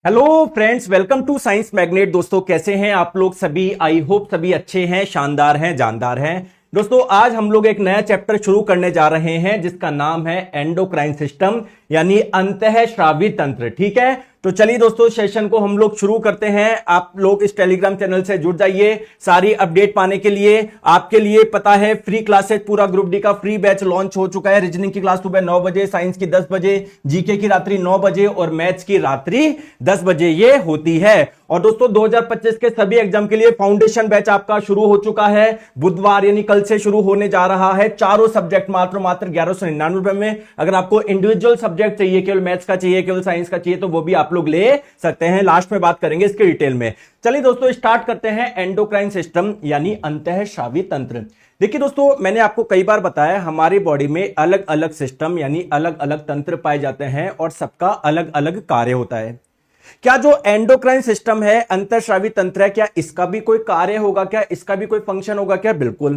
Hello friends, welcome to science magnet. दोस्तों कैसे हैं आप लोग सभी? आई होप सभी अच्छे हैं, शानदार हैं, जानदार हैं। दोस्तों आज हम लोग एक नया चैप्टर शुरू करने जा रहे हैं जिसका नाम है एंडोक्राइन सिस्टम यानी अंतःस्रावी तंत्र। ठीक है, तो चलिए दोस्तों सेशन को हम लोग शुरू करते हैं। आप लोग इस टेलीग्राम चैनल से जुड़ जाइए सारी अपडेट पाने के लिए। आपके लिए पता है फ्री क्लासेस, पूरा ग्रुप डी का फ्री बैच लॉन्च हो चुका है। रीजनिंग की क्लास सुबह 9 बजे, साइंस की 10 बजे, जीके की रात्रि 9 बजे और मैथ्स की रात्रि 10 बजे ये होती है। और दोस्तों 2025 के सभी एग्जाम के लिए फाउंडेशन बैच आपका शुरू हो चुका है। बुधवार यानी कल से शुरू होने जा रहा है। चारों सब्जेक्ट मात्र 1199 में। अगर आपको इंडिविजुअल सब्जेक्ट चाहिए, केवल मैथ्स का चाहिए, केवल साइंस का चाहिए, तो वो भी आप लोग ले सकते हैं। लास्ट में बात करेंगे इसके डिटेल में। चलिए दोस्तों स्टार्ट करते हैं एंडोक्राइन सिस्टम यानी अंतःस्रावी तंत्र। देखिए दोस्तों, मैंने आपको कई बार बताया हमारी बॉडी में अलग अलग सिस्टम यानी अलग अलग तंत्र पाए जाते हैं और सबका अलग अलग कार्य होता है। क्या जो एंडोक्राइन सिस्टम है, अंतःस्रावी तंत्र है, क्या इसका भी कोई कार्य होगा? क्या इसका भी कोई फंक्शन होगा? क्या बिल्कुल।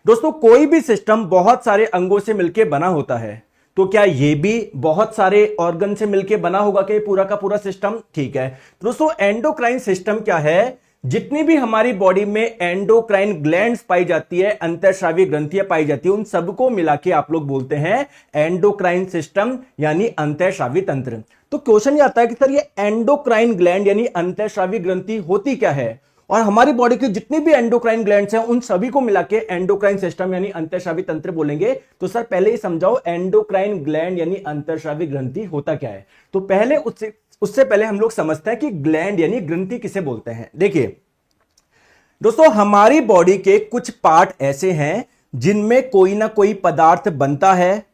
दोस्तों कोई भी सिस्टम बहुत सारे अंगों से मिलकर बना होता है, तो क्या ये भी बहुत सारे ऑर्गन से मिलकर बना होगा कि पूरा का पूरा सिस्टम? ठीक है दोस्तों, एंडोक्राइन सिस्टम क्या है? जितनी भी हमारी बॉडी में एंडोक्राइन ग्लैंड्स पाई जाती है, अंतःस्रावी ग्रंथियां पाई जाती है, उन सबको मिला के आप लोग बोलते हैं एंडोक्राइन सिस्टम यानी अंतःस्रावी तंत्र। तो क्वेश्चन ये आता है कि सर ये एंडोक्राइन ग्लैंड यानी अंतःस्रावी ग्रंथि होती क्या है? और हमारी बॉडी की जितनी भी एंडोक्राइन ग्लैंड्स हैं उन सभी को मिला के एंडोक्राइन सिस्टम यानी अंतःस्रावी तंत्र बोलेंगे। तो सर पहले ही समझाओ एंडोक्राइन ग्लैंड यानी अंतःस्रावी ग्रंथि होता क्या है। तो पहले उससे पहले हम लोग समझते हैं कि ग्लैंड यानी ग्रंथि किसे बोलते हैं। देखिए दोस्तों, हमारी बॉडी के कुछ पार्ट ऐसे हैं जिनमें कोई ना कोई पदार्थ बनता है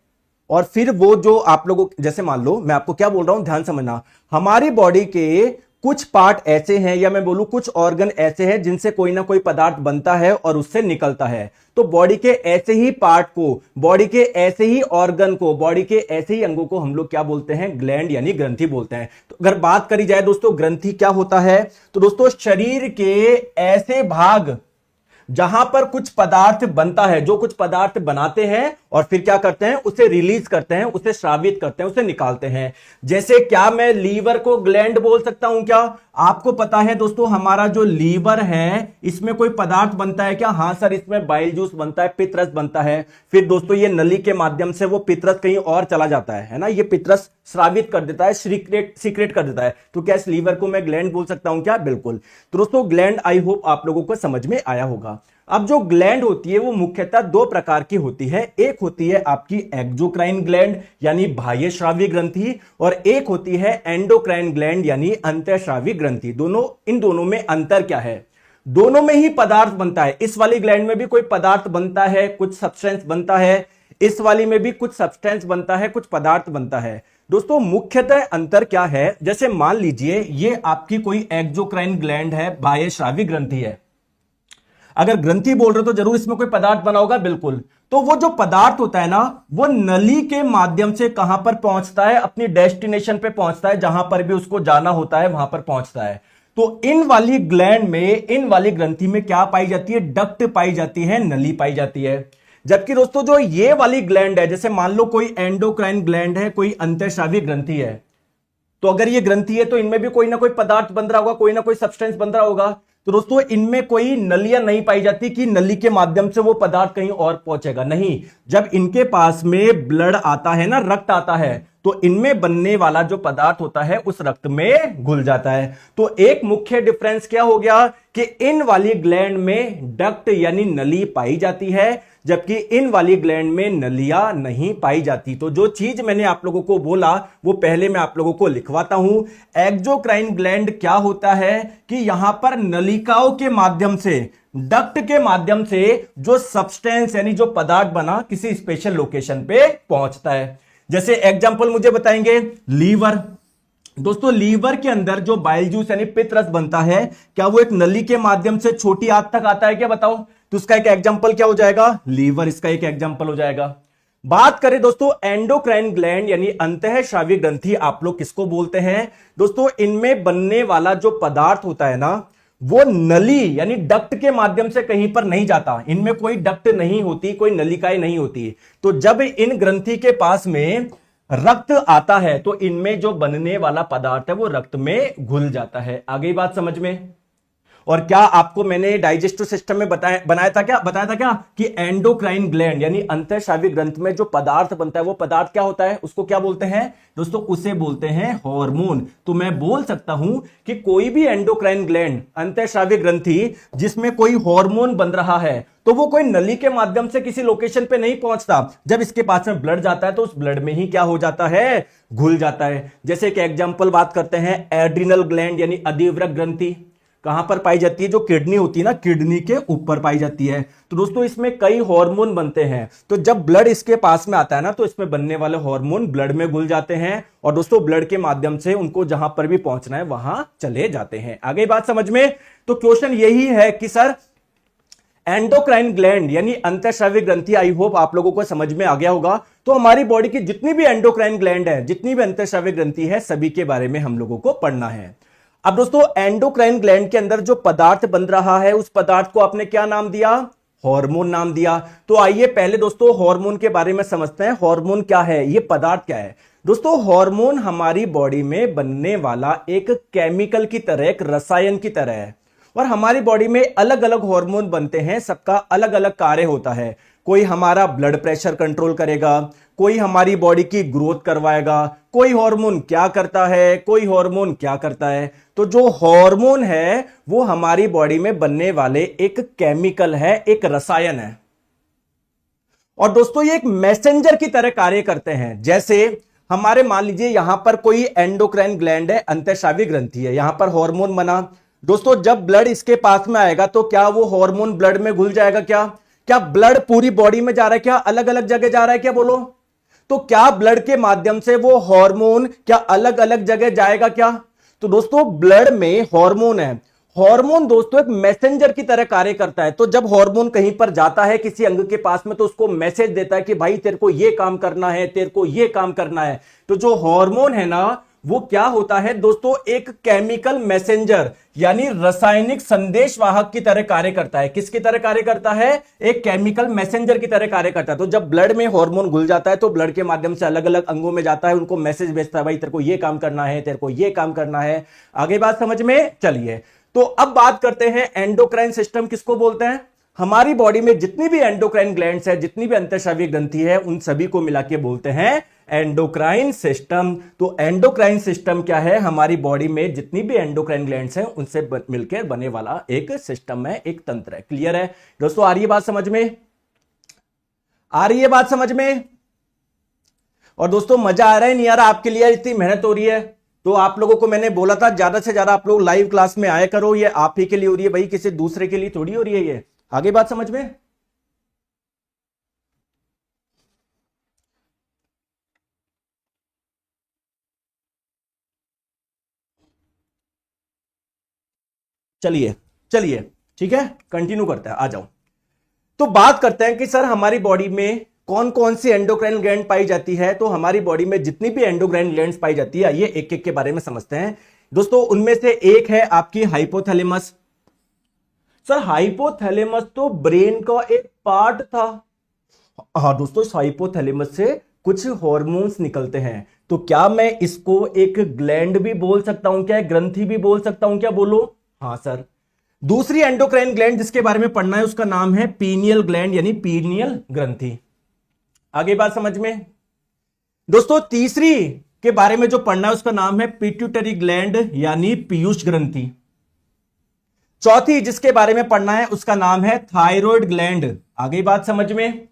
और फिर वो जो आप लोगों, जैसे मान लो मैं आपको क्या बोल रहा हूं, ध्यान समझना। हमारी बॉडी के कुछ पार्ट ऐसे हैं या मैं बोलूं कुछ ऑर्गन ऐसे हैं जिनसे कोई ना कोई पदार्थ बनता है और उससे निकलता है। तो बॉडी के ऐसे ही पार्ट को, बॉडी के ऐसे ही ऑर्गन को, बॉडी के ऐसे ही अंगों को हम लोग क्या बोलते हैं? ग्लैंड यानी ग्रंथि बोलते हैं। तो अगर बात करी जाए दोस्तों ग्रंथि क्या होता है, तो दोस्तों शरीर के ऐसे भाग जहां पर कुछ पदार्थ बनता है, जो कुछ पदार्थ बनाते हैं और फिर क्या करते हैं? उसे रिलीज करते हैं, उसे स्रावित करते हैं, उसे निकालते हैं। जैसे क्या मैं लीवर को ग्लैंड बोल सकता हूं? क्या आपको पता है दोस्तों हमारा जो लीवर है इसमें कोई पदार्थ बनता है क्या? हां सर, इसमें बाइल जूस बनता है, पित्तरस बनता है। फिर दोस्तों ये नली के माध्यम से वो पित्तरस कहीं और चला जाता है ना, ये पित्तरस स्रावित कर देता है, सीक्रेट कर देता है। तो क्या इस लीवर को मैं ग्लैंड बोल सकता हूं क्या? बिल्कुल। तो दोस्तों ग्लैंड आई होप आप लोगों को समझ में आया होगा। अब जो ग्लैंड होती है वो मुख्यतः दो प्रकार की होती है। एक होती है आपकी एक्सोक्राइन ग्लैंड यानी बाह्य श्रावी ग्रंथि, और एक होती है एंडोक्राइन ग्लैंड यानी अंतःस्रावी ग्रंथि। इन दोनों में अंतर क्या है? दोनों में ही पदार्थ बनता है। इस वाली ग्लैंड में भी कोई पदार्थ बनता है, कुछ सब्सटेंस बनता है। इस वाली में भी कुछ सब्सटेंस बनता है, कुछ पदार्थ बनता है। दोस्तों मुख्यतः अंतर क्या है? जैसे मान लीजिए ये आपकी कोई एक्सोक्राइन ग्लैंड है, बाह्य श्रावी ग्रंथि है। अगर ग्रंथि बोल रहे हो तो जरूर इसमें कोई पदार्थ बना होगा, बिल्कुल। तो वो जो पदार्थ होता है ना, वो नली के माध्यम से कहां पर पहुंचता है? अपनी डेस्टिनेशन पे पहुंचता है, जहां पर भी उसको जाना होता है वहां पर पहुंचता है। तो इन वाली ग्लैंड में, इन वाली ग्रंथि में क्या पाई जाती है? डक्ट पाई जाती है, नली पाई जाती है। जबकि दोस्तों जो ये वाली ग्लैंड है, जैसे मान लो कोई एंडोक्राइन ग्लैंड है, कोई अंतःस्रावी ग्रंथि है, तो अगर ये ग्रंथि है तो इनमें भी कोई ना कोई पदार्थ बन रहा होगा, कोई ना कोई सब्सटेंस बन रहा होगा। तो दोस्तों इनमें कोई नलियां नहीं पाई जाती कि नली के माध्यम से वो पदार्थ कहीं और पहुंचेगा, नहीं। जब इनके पास में ब्लड आता है ना, रक्त आता है, तो इनमें बनने वाला जो पदार्थ होता है उस रक्त में घुल जाता है। तो एक मुख्य डिफरेंस क्या हो गया कि इन वाली ग्लैंड में डक्ट यानी नली पाई जाती है, जबकि इन वाली ग्लैंड में नलियां नहीं पाई जाती। तो जो चीज मैंने आप लोगों को बोला वो पहले मैं आप लोगों को लिखवाता हूं। एक्सोक्राइन ग्लैंड क्या होता है कि यहां पर नलिकाओं के माध्यम से, डक्ट के माध्यम से जो सब्सटेंस यानी जो पदार्थ बना किसी स्पेशल लोकेशन पे पहुंचता है। जैसे एग्जांपल मुझे बताएंगे, लीवर। दोस्तों लीवर के अंदर जो बाइल जूस यानी पित्तरस बनता है, क्या वो एक नली के माध्यम से छोटी आंत तक आता है क्या? बताओ। तो उसका एक एग्जांपल क्या हो जाएगा? लीवर इसका एक एग्जांपल हो जाएगा। बात करें दोस्तों एंडोक्राइन ग्लैंड यानी अंतःस्रावी ग्रंथि, आप लोग किसको बोलते हैं? दोस्तों इनमें बनने वाला जो पदार्थ होता है ना, वो नली यानी डक्ट के माध्यम से कहीं पर नहीं जाता। इनमें कोई डक्ट नहीं होती, कोई नलिकाएं नहीं होती। तो जब इन ग्रंथि के पास में रक्त आता है तो इनमें जो बनने वाला पदार्थ है वो रक्त में घुल जाता है। आगे बात समझ में। और क्या आपको मैंने डाइजेस्टिव सिस्टम में बताया था क्या कि एंडोक्राइन ग्लैंड यानी अंतःस्रावी ग्रंथ में जो पदार्थ बनता है वो पदार्थ क्या होता है, उसको क्या बोलते हैं दोस्तों, उसे बोलते हैं हार्मोन। तो मैं बोल सकता हूं कि कोई भी एंडोक्राइन ग्लैंड अंतःस्रावी ग्रंथि जिसमें कोई हार्मोन बन रहा है तो वो कोई नली के माध्यम से किसी लोकेशन पे नहीं पहुंचता, जब इसके पास में ब्लड जाता है तो उस ब्लड में ही क्या हो जाता है, घुल जाता है। जैसे कि एग्जांपल बात करते हैं एड्रिनल ग्लैंड यानी अधिवृक्क ग्रंथि, कहां पर पाई जाती है, जो किडनी होती है ना, किडनी के ऊपर पाई जाती है। तो दोस्तों इसमें कई हार्मोन बनते हैं, तो जब ब्लड इसके पास में आता है ना तो इसमें बनने वाले हार्मोन ब्लड में घुल जाते हैं और दोस्तों ब्लड के माध्यम से उनको जहां पर भी पहुंचना है वहां चले जाते हैं। आगे बात समझ में। तो क्वेश्चन यही है कि सर एंडोक्राइन ग्लैंड यानी अंतःस्रावी ग्रंथि, आई होप आप लोगों को समझ में आ गया होगा। तो हमारी बॉडी की जितनी भी एंडोक्राइन ग्लैंड है, जितनी भी अंतःस्रावी ग्रंथि है, सभी के बारे में हम लोगों को पढ़ना है। अब दोस्तों एंडोक्राइन ग्लैंड के अंदर जो पदार्थ बन रहा है उस पदार्थ को आपने क्या नाम दिया, हार्मोन नाम दिया। तो आइए पहले दोस्तों हार्मोन के बारे में समझते हैं। हार्मोन क्या है, ये पदार्थ क्या है। दोस्तों हार्मोन हमारी बॉडी में बनने वाला एक केमिकल की तरह, एक रसायन की तरह है और हमारी बॉडी में अलग अलग हार्मोन बनते हैं, सबका अलग अलग कार्य होता है। कोई हमारा ब्लड प्रेशर कंट्रोल करेगा, कोई हमारी बॉडी की ग्रोथ करवाएगा, कोई हार्मोन क्या करता है, कोई हार्मोन क्या करता है। तो जो हार्मोन है वो हमारी बॉडी में बनने वाले एक केमिकल है, एक रसायन है। और दोस्तों ये एक मैसेंजर की तरह कार्य करते हैं। जैसे हमारे मान लीजिए यहां पर कोई एंडोक्राइन ग्लैंड है, अंतःस्रावी ग्रंथि है, यहां पर हार्मोन बना। दोस्तों जब ब्लड इसके पास में आएगा तो क्या वो हार्मोन ब्लड में घुल जाएगा, क्या ब्लड पूरी बॉडी में जा रहा है, क्या अलग अलग जगह जा रहा है, क्या बोलो। तो क्या ब्लड के माध्यम से वो हार्मोन क्या अलग अलग जगह जाएगा क्या। तो दोस्तों ब्लड में हार्मोन है, हार्मोन दोस्तों एक मैसेंजर की तरह कार्य करता है। तो जब हार्मोन कहीं पर जाता है किसी अंग के पास में तो उसको मैसेज देता है कि भाई तेरे को ये काम करना है, तेरे को ये काम करना है। तो जो हार्मोन है ना वो क्या होता है दोस्तों, एक केमिकल मैसेंजर यानी रासायनिक संदेशवाहक की तरह कार्य करता है। किसकी तरह कार्य करता है, एक केमिकल मैसेंजर की तरह कार्य करता है। तो जब ब्लड में हार्मोन घुल जाता है तो ब्लड के माध्यम से अलग अलग अंगों में जाता है, उनको मैसेज भेजता है, भाई तेरे को ये काम करना है, तेरे को ये काम करना है। आगे बात समझ में। चलिए तो अब बात करते हैं एंडोक्राइन सिस्टम किसको बोलते हैं। हमारी बॉडी में जितनी भी एंडोक्राइन ग्लैंड्स है, जितनी भी अंतःस्रावी ग्रंथि है, उन सभी को मिला के बोलते हैं एंडोक्राइन सिस्टम। तो एंडोक्राइन सिस्टम क्या है, हमारी बॉडी में जितनी भी एंडोक्राइन ग्लैंड्स हैं उनसे मिलकर बने वाला एक सिस्टम है, एक तंत्र है। क्लियर है दोस्तों, आ रही है बात समझ में, आ रही है बात समझ में। और दोस्तों मजा आ रहा है नहीं आ रहा, आपके लिए इतनी मेहनत हो रही है। तो आप लोगों को मैंने बोला था ज्यादा से ज्यादा आप लोग लाइव क्लास में आया करो, ये आप ही के लिए हो रही है भाई, किसी दूसरे के लिए थोड़ी हो रही है ये। आगे बात समझ में। चलिए चलिए ठीक है, कंटिन्यू करते हैं, आ जाओ। तो बात करते हैं कि सर हमारी बॉडी में कौन कौन सी एंडोक्राइन ग्लैंड पाई जाती है। तो हमारी बॉडी में जितनी भी एंडोक्राइन ग्लैंड्स पाई जाती है, आइए एक एक के बारे में समझते हैं दोस्तों। उनमें से एक है आपकी हाइपोथैलेमस। सर हाइपोथैलेमस तो ब्रेन का एक पार्ट था। हाँ दोस्तों, इस हाइपोथैलेमस से कुछ हॉर्मोन्स निकलते हैं। तो क्या मैं इसको एक ग्लैंड भी बोल सकता हूं क्या, एक ग्रंथि भी बोल सकता हूं क्या, बोलो। हाँ सर। दूसरी एंडोक्राइन ग्लैंड जिसके बारे में पढ़ना है उसका नाम है पीनियल ग्लैंड यानी पीनियल ग्रंथि। आगे बात समझ में। दोस्तों तीसरी के बारे में जो पढ़ना है उसका नाम है पिट्यूटरी ग्लैंड यानी पीयूष ग्रंथि। चौथी जिसके बारे में पढ़ना है उसका नाम है थायराइड ग्लैंड। आगे बात समझ में।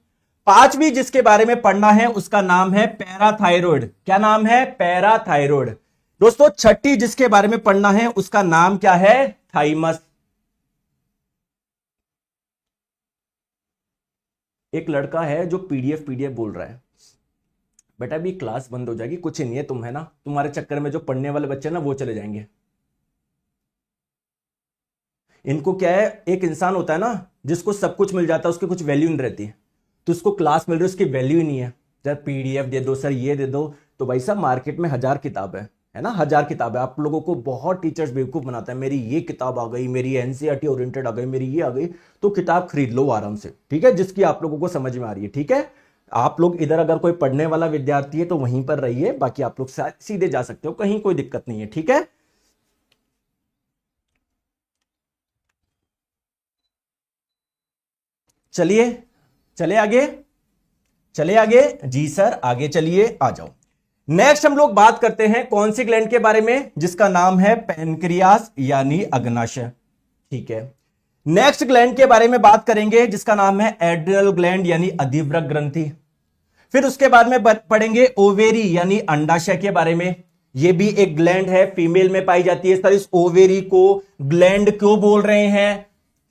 पांचवी जिसके बारे में पढ़ना है उसका नाम है पैराथायरॉयड। क्या नाम है, पैराथायरॉयड। दोस्तों छठी जिसके बारे में पढ़ना है उसका नाम क्या है, थाइमस। एक लड़का है जो पीडीएफ पीडीएफ बोल रहा है, बेटा अभी क्लास बंद हो जाएगी, कुछ ही नहीं है, तुम है ना, तुम्हारे चक्कर में जो पढ़ने वाले बच्चे ना वो चले जाएंगे। इनको क्या है, एक इंसान होता है ना जिसको सब कुछ मिल जाता है, उसकी कुछ वैल्यू नहीं रहती, तो उसको क्लास मिल रही है उसकी वैल्यू ही नहीं है। जब पीडीएफ दे दो सर, ये दे दो, तो भाई साहब मार्केट में 1000 किताब है ना, 1000 किताब है। आप लोगों को बहुत टीचर्स बेवकूफ बनाते हैं, मेरी ये किताब आ गई, मेरी एनसीईआरटी ओरिएंटेड आ गई, मेरी ये आ गई, तो किताब खरीद लो आराम से, ठीक है, जिसकी आप लोगों को समझ में आ रही है, ठीक है। आप लोग इधर अगर कोई पढ़ने वाला विद्यार्थी है तो वहीं पर रहिए, बाकी आप लोग सीधे जा सकते हो, कहीं कोई दिक्कत नहीं है, ठीक है। चलिए चले आगे, चले आगे जी सर, आगे चलिए, आ जाओ। नेक्स्ट हम लोग बात करते हैं कौन सी ग्लैंड के बारे में, जिसका नाम है पैनक्रियास यानी अग्नाशय, ठीक है। नेक्स्ट ग्लैंड के बारे में बात करेंगे जिसका नाम है एड्रिनल ग्लैंड यानी अधिवृक्क ग्रंथि। फिर उसके बाद में पढ़ेंगे ओवेरी यानी अंडाशय के बारे में, यह भी एक ग्लैंड है, फीमेल में पाई जाती है। सर इस ओवेरी को ग्लैंड क्यों बोल रहे हैं?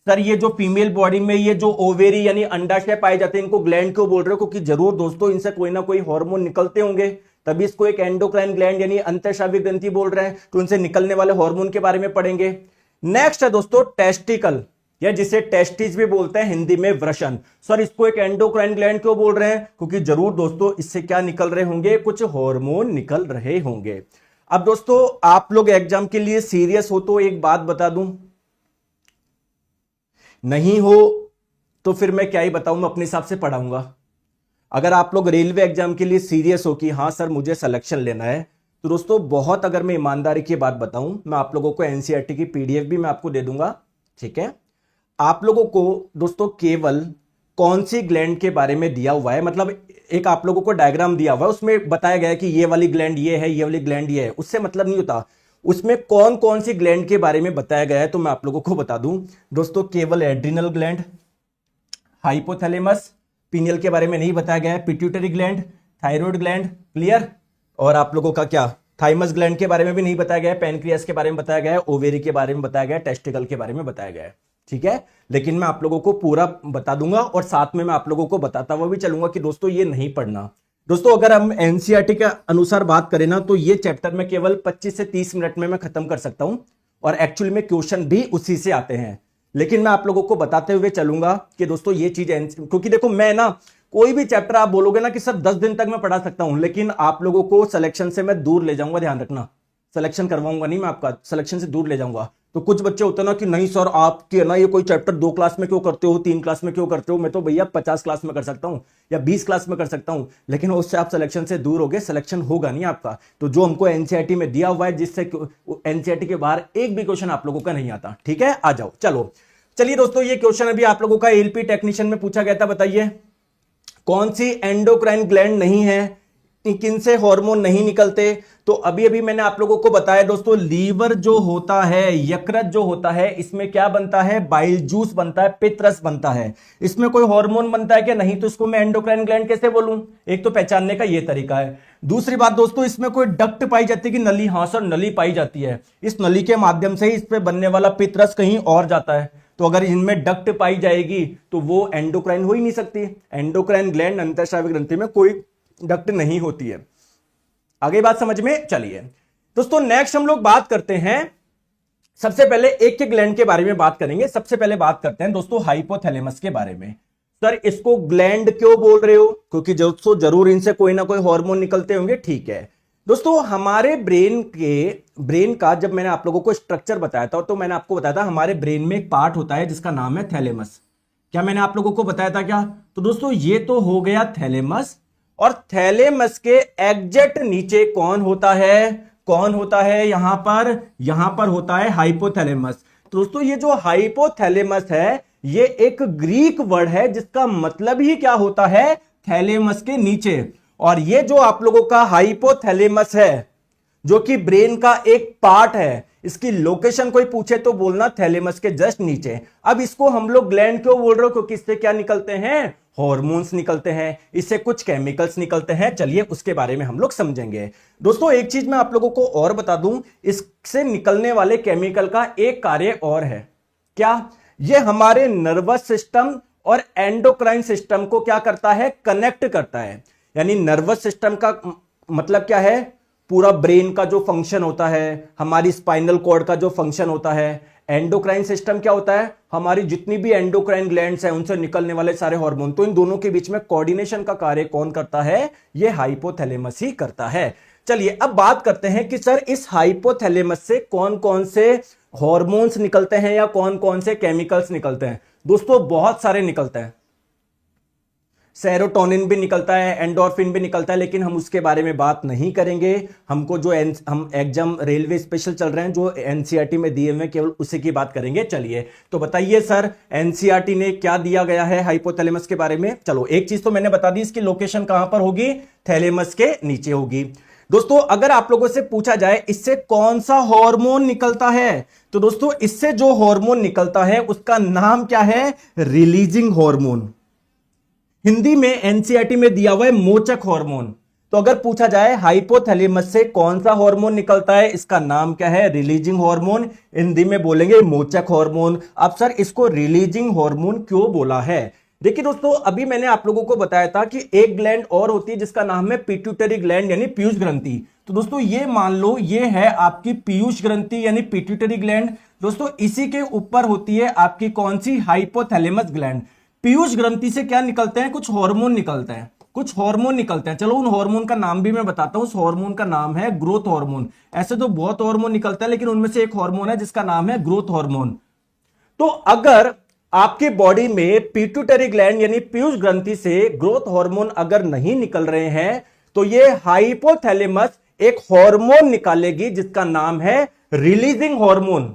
सर ये जो फीमेल बॉडी में ये जो ओवेरी यानी अंडाशय पाए जाते हैं, इनको ग्लैंड क्यों बोल रहे हो? क्योंकि जरूर दोस्तों इनसे कोई ना कोई हार्मोन निकलते होंगे, तभी इसको एक एंडोक्राइन ग्लैंड यानी अंतःस्रावी ग्रंथि बोल रहे हैं। तो इनसे निकलने वाले हार्मोन के बारे में पढ़ेंगे। नेक्स्ट है दोस्तों टेस्टिकल, या जिसे टेस्टिस भी बोलते हैं हिंदी में वृषण। सर इसको एक एंडोक्राइन ग्लैंड क्यों बोल रहे हैं? क्योंकि जरूर दोस्तों इससे क्या निकल रहे होंगे, कुछ हार्मोन निकल रहे होंगे। अब दोस्तों आप लोग एग्जाम के लिए सीरियस हो तो एक बात बता दूं, नहीं हो तो फिर मैं क्या ही बताऊं, मैं अपने हिसाब से पढ़ाऊंगा। अगर आप लोग रेलवे एग्जाम के लिए सीरियस हो कि हां सर मुझे सिलेक्शन लेना है, तो दोस्तों बहुत, अगर मैं ईमानदारी की बात बताऊं, मैं आप लोगों को एनसीईआरटी की पीडीएफ भी मैं आपको दे दूंगा, ठीक है। आप लोगों को दोस्तों केवल कौन सी ग्लैंड के बारे में दिया हुआ है, मतलब एक आप लोगों को डायग्राम दिया हुआ है, उसमें बताया गया है कि ये वाली ग्लैंड ये है, ये वाली ग्लैंड ये है, उससे मतलब नहीं होता। उसमें कौन कौन सी ग्लैंड के बारे में बताया गया है तो मैं आप लोगों को बता दूं दोस्तों, केवल एड्रिनल ग्लैंड, हाइपोथैलेमस, पीनियल के बारे में नहीं बताया गया है, pituitary gland, thyroid gland, clear. और आप लोगों का क्या, थाइमस ग्लैंड के बारे में भी नहीं बताया गया है, पैनक्रियास के बारे में बताया गया है, ओवेरी के बारे में बताया गया है, टेस्टिकल के बारे में बताया गया है, ठीक है। लेकिन मैं आप लोगों को पूरा बता दूंगा और साथ में मैं आप लोगों को बताता हुआ भी चलूंगा कि दोस्तों ये नहीं पढ़ना। दोस्तों अगर हम एनसीईआरटी के अनुसार बात करें ना, तो ये चैप्टर में केवल 25 से 30 मिनट में मैं खत्म कर सकता हूं, और एक्चुअली में क्वेश्चन भी उसी से आते हैं। लेकिन मैं आप लोगों को बताते हुए चलूंगा कि दोस्तों ये चीज, क्योंकि देखो मैं ना, कोई भी चैप्टर आप बोलोगे ना कि सर 10 दिन तक मैं पढ़ा सकता हूं, लेकिन आप लोगों को सिलेक्शन से मैं दूर ले जाऊंगा, ध्यान रखना। सिलेक्शन करवाऊंगा नहीं मैं आपका, सिलेक्शन से दूर ले जाऊंगा। तो कुछ बच्चे होते हैं ना कि नहीं सर आपके ना ये कोई चैप्टर 2 क्लास में क्यों करते हो, 3 क्लास में क्यों करते हो? मैं तो भैया 50 क्लास में कर सकता हूं या 20 क्लास में कर सकता हूं, लेकिन उससे आप सिलेक्शन से दूर हो गए, सिलेक्शन होगा नहीं आपका। तो जो हमको एनसीईआरटी में दिया हुआ है, जिससे एनसीईआरटी के बाहर एक भी क्वेश्चन आप लोगों का नहीं आता, ठीक है। आ जाओ, चलिए दोस्तों, ये क्वेश्चन अभी आप लोगों का एलपी टेक्नीशियन में पूछा गया था। बताइए कौन सी एंडोक्राइन ग्लैंड नहीं है, किन से हार्मोन नहीं निकलते? तो अभी अभी मैंने आप लोगों को बताया दोस्तों, लीवर जो होता है, यकृत जो होता है, इसमें क्या बनता है? बाइल जूस बनता है, पित्त रस बनता है। इसमें कोई हार्मोन बनता है क्या? नहीं। तो इसको मैं एंडोक्राइन ग्लैंड कैसे बोलूं? एक तो पहचानने का ये तरीका है। दूसरी बात दोस्तों, इसमें कोई डक्ट पाई जाती है कि नली? हाँ सर नली पाई जाती है, इस नली के माध्यम से ही इस पे बनने वाला पित्त रस कहीं और जाता है। तो अगर इनमें डक्ट पाई जाएगी तो वो एंडोक्राइन हो ही नहीं सकती। एंडोक्राइन ग्लैंड अंतःस्रावी ग्रंथि में कोई डक्ट नहीं होती है। आगे बात समझ में? चलिए दोस्तों, नेक्स्ट हम लोग बात करते हैं, सबसे पहले एक के ग्लैंड के बारे में बात करेंगे। सबसे पहले बात करते हैं दोस्तों हाइपोथैलेमस के बारे में। सर इसको ग्लैंड क्यों बोल रहे हो? क्योंकि दोस्तों जरूर इनसे कोई ना कोई हार्मोन निकलते होंगे, ठीक है। दोस्तों हमारे ब्रेन का जब मैंने आप लोगों को स्ट्रक्चर बताया था, तो मैंने आपको बताया था हमारे ब्रेन में एक पार्ट होता है जिसका नाम है थैलेमस। क्या मैंने आप लोगों को बताया था क्या? तो दोस्तों ये तो हो गया थैलेमस, और थैलेमस के एग्जैक्ट नीचे कौन होता है? कौन होता है यहां पर होता है हाइपोथैलेमस। तो दोस्तों ये जो हाइपोथैलेमस है, ये एक ग्रीक वर्ड है जिसका मतलब ही क्या होता है? थैलेमस के नीचे। और ये जो आप लोगों का हाइपोथैलेमस है, जो कि ब्रेन का एक पार्ट है, इसकी लोकेशन कोई पूछे तो बोलना थैलेमस के जस्ट नीचे। अब इसको हम लोग ग्लैंड क्यों बोल रहे हो? क्योंकि इससे क्या निकलते हैं? हॉर्मोन्स निकलते हैं, इससे कुछ केमिकल्स निकलते हैं। चलिए उसके बारे में हम लोग समझेंगे। दोस्तों एक चीज मैं आप लोगों को और बता दूं, इससे निकलने वाले केमिकल का एक कार्य और है। क्या? ये हमारे नर्वस सिस्टम और एंडोक्राइन सिस्टम को क्या करता है? कनेक्ट करता है। यानी नर्वस सिस्टम का मतलब क्या है? पूरा ब्रेन का जो फंक्शन होता है, हमारी स्पाइनल कॉर्ड का जो फंक्शन होता है। एंडोक्राइन सिस्टम क्या होता है? हमारी जितनी भी एंडोक्राइन ग्लैंड्स हैं उनसे निकलने वाले सारे हार्मोन। तो इन दोनों के बीच में कोऑर्डिनेशन का कार्य कौन करता है? ये हाइपोथैलेमस ही करता है। चलिए अब बात करते हैं कि सर इस हाइपोथैलेमस से कौन कौन से हार्मोन्स निकलते हैं या कौन कौन से केमिकल्स निकलते हैं। दोस्तों बहुत सारे निकलते हैं। सेरोटोनिन भी निकलता है, एंडोर्फिन भी निकलता है, लेकिन हम उसके बारे में बात नहीं करेंगे। हमको जो हम एग्जाम रेलवे स्पेशल चल रहे हैं जो एनसीईआरटी में दिए हुए, केवल उसी की बात करेंगे। चलिए तो बताइए सर, एनसीईआरटी ने क्या दिया गया है हाइपोथैलेमस के बारे में। चलो एक चीज तो मैंने बता दी, इसकी लोकेशन कहां पर होगी, थैलेमस के नीचे होगी। दोस्तों अगर आप लोगों से पूछा जाए इससे कौन सा हार्मोन निकलता है, तो दोस्तों इससे जो हार्मोन निकलता है उसका नाम क्या है, रिलीजिंग हार्मोन। हिंदी में एनसीईआरटी में दिया हुआ है मोचक हार्मोन। तो अगर पूछा जाए हाइपोथैलेमस से कौन सा हार्मोन निकलता है, इसका नाम क्या है, रिलीजिंग हार्मोन। हिंदी में बोलेंगे मोचक हार्मोन। अब सर इसको रिलीजिंग हार्मोन क्यों बोला है। देखिए दोस्तों, अभी मैंने आप लोगों को बताया था कि एक ग्लैंड और होती है जिसका नाम है पिट्यूटरी ग्लैंड यानी पीयूष ग्रंथि। तो दोस्तों ये मान लो ये है आपकी पीयूष ग्रंथि यानी पिट्यूटरी ग्लैंड। दोस्तों इसी के ऊपर होती है आपकी कौन सी, हाइपोथैलेमस ग्लैंड। पीयूष ग्रंथि से क्या निकलते हैं, कुछ हार्मोन निकलते हैं, कुछ हार्मोन निकलते हैं। चलो उन हार्मोन का नाम भी मैं बताता हूं। उस हार्मोन का नाम है ग्रोथ हार्मोन। ऐसे तो बहुत हार्मोन निकलते हैं, लेकिन उनमें से एक हार्मोन है जिसका नाम है ग्रोथ हार्मोन। तो अगर आपकी बॉडी में पिट्यूटरी ग्लैंड यानी पीयूष ग्रंथि से ग्रोथ हार्मोन अगर नहीं निकल रहे हैं, तो ये हाइपोथैलेमस एक हार्मोन निकालेगी जिसका नाम है रिलीजिंग हार्मोन।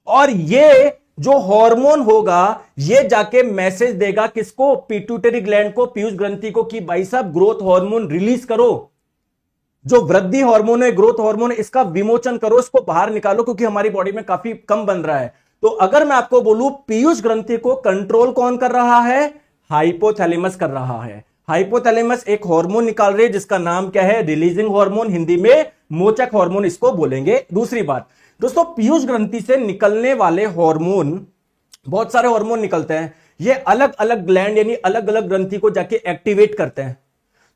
और ये जो हार्मोन होगा ये जाके मैसेज देगा किसको, पिट्यूटरी ग्लैंड को, पीयूष ग्रंथि को, कि भाई साहब ग्रोथ हार्मोन रिलीज करो। जो वृद्धि हार्मोन है, ग्रोथ हार्मोन, इसका विमोचन करो, इसको बाहर निकालो, क्योंकि हमारी बॉडी में काफी कम बन रहा है। तो अगर मैं आपको बोलूं पीयूष ग्रंथि को कंट्रोल कौन कर रहा है, हाइपोथैलेमस कर रहा है। हाइपोथैलेमस एक हार्मोन निकाल रही है जिसका नाम क्या है, रिलीजिंग हार्मोन, हिंदी में मोचक हार्मोन इसको बोलेंगे। दूसरी बात दोस्तों, पीयूष ग्रंथि से निकलने वाले हार्मोन, बहुत सारे हार्मोन निकलते हैं, ये अलग अलग ग्लैंड यानी अलग अलग ग्रंथि को जाके एक्टिवेट करते हैं।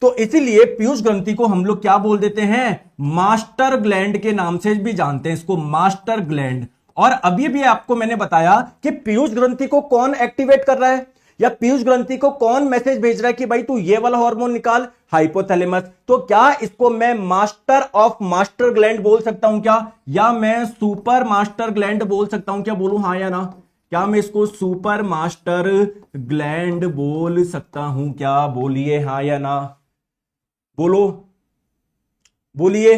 तो इसीलिए पीयूष ग्रंथि को हम लोग क्या बोल देते हैं, मास्टर ग्लैंड के नाम से भी जानते हैं इसको, मास्टर ग्लैंड। और अभी भी आपको मैंने बताया कि पीयूष ग्रंथि को कौन एक्टिवेट कर रहा है, या पीयूष ग्रंथि को कौन मैसेज भेज रहा है कि भाई तू ये वाला हार्मोन निकाल, हाइपोथैलेमस। तो क्या इसको मैं मास्टर ऑफ मास्टर ग्लैंड बोल सकता हूं क्या, या मैं सुपर मास्टर ग्लैंड बोल सकता हूं क्या, बोलूं हाँ या ना। क्या मैं इसको सुपर मास्टर ग्लैंड बोल सकता हूं क्या, बोलिए हाँ या ना, बोलो, बोलिए।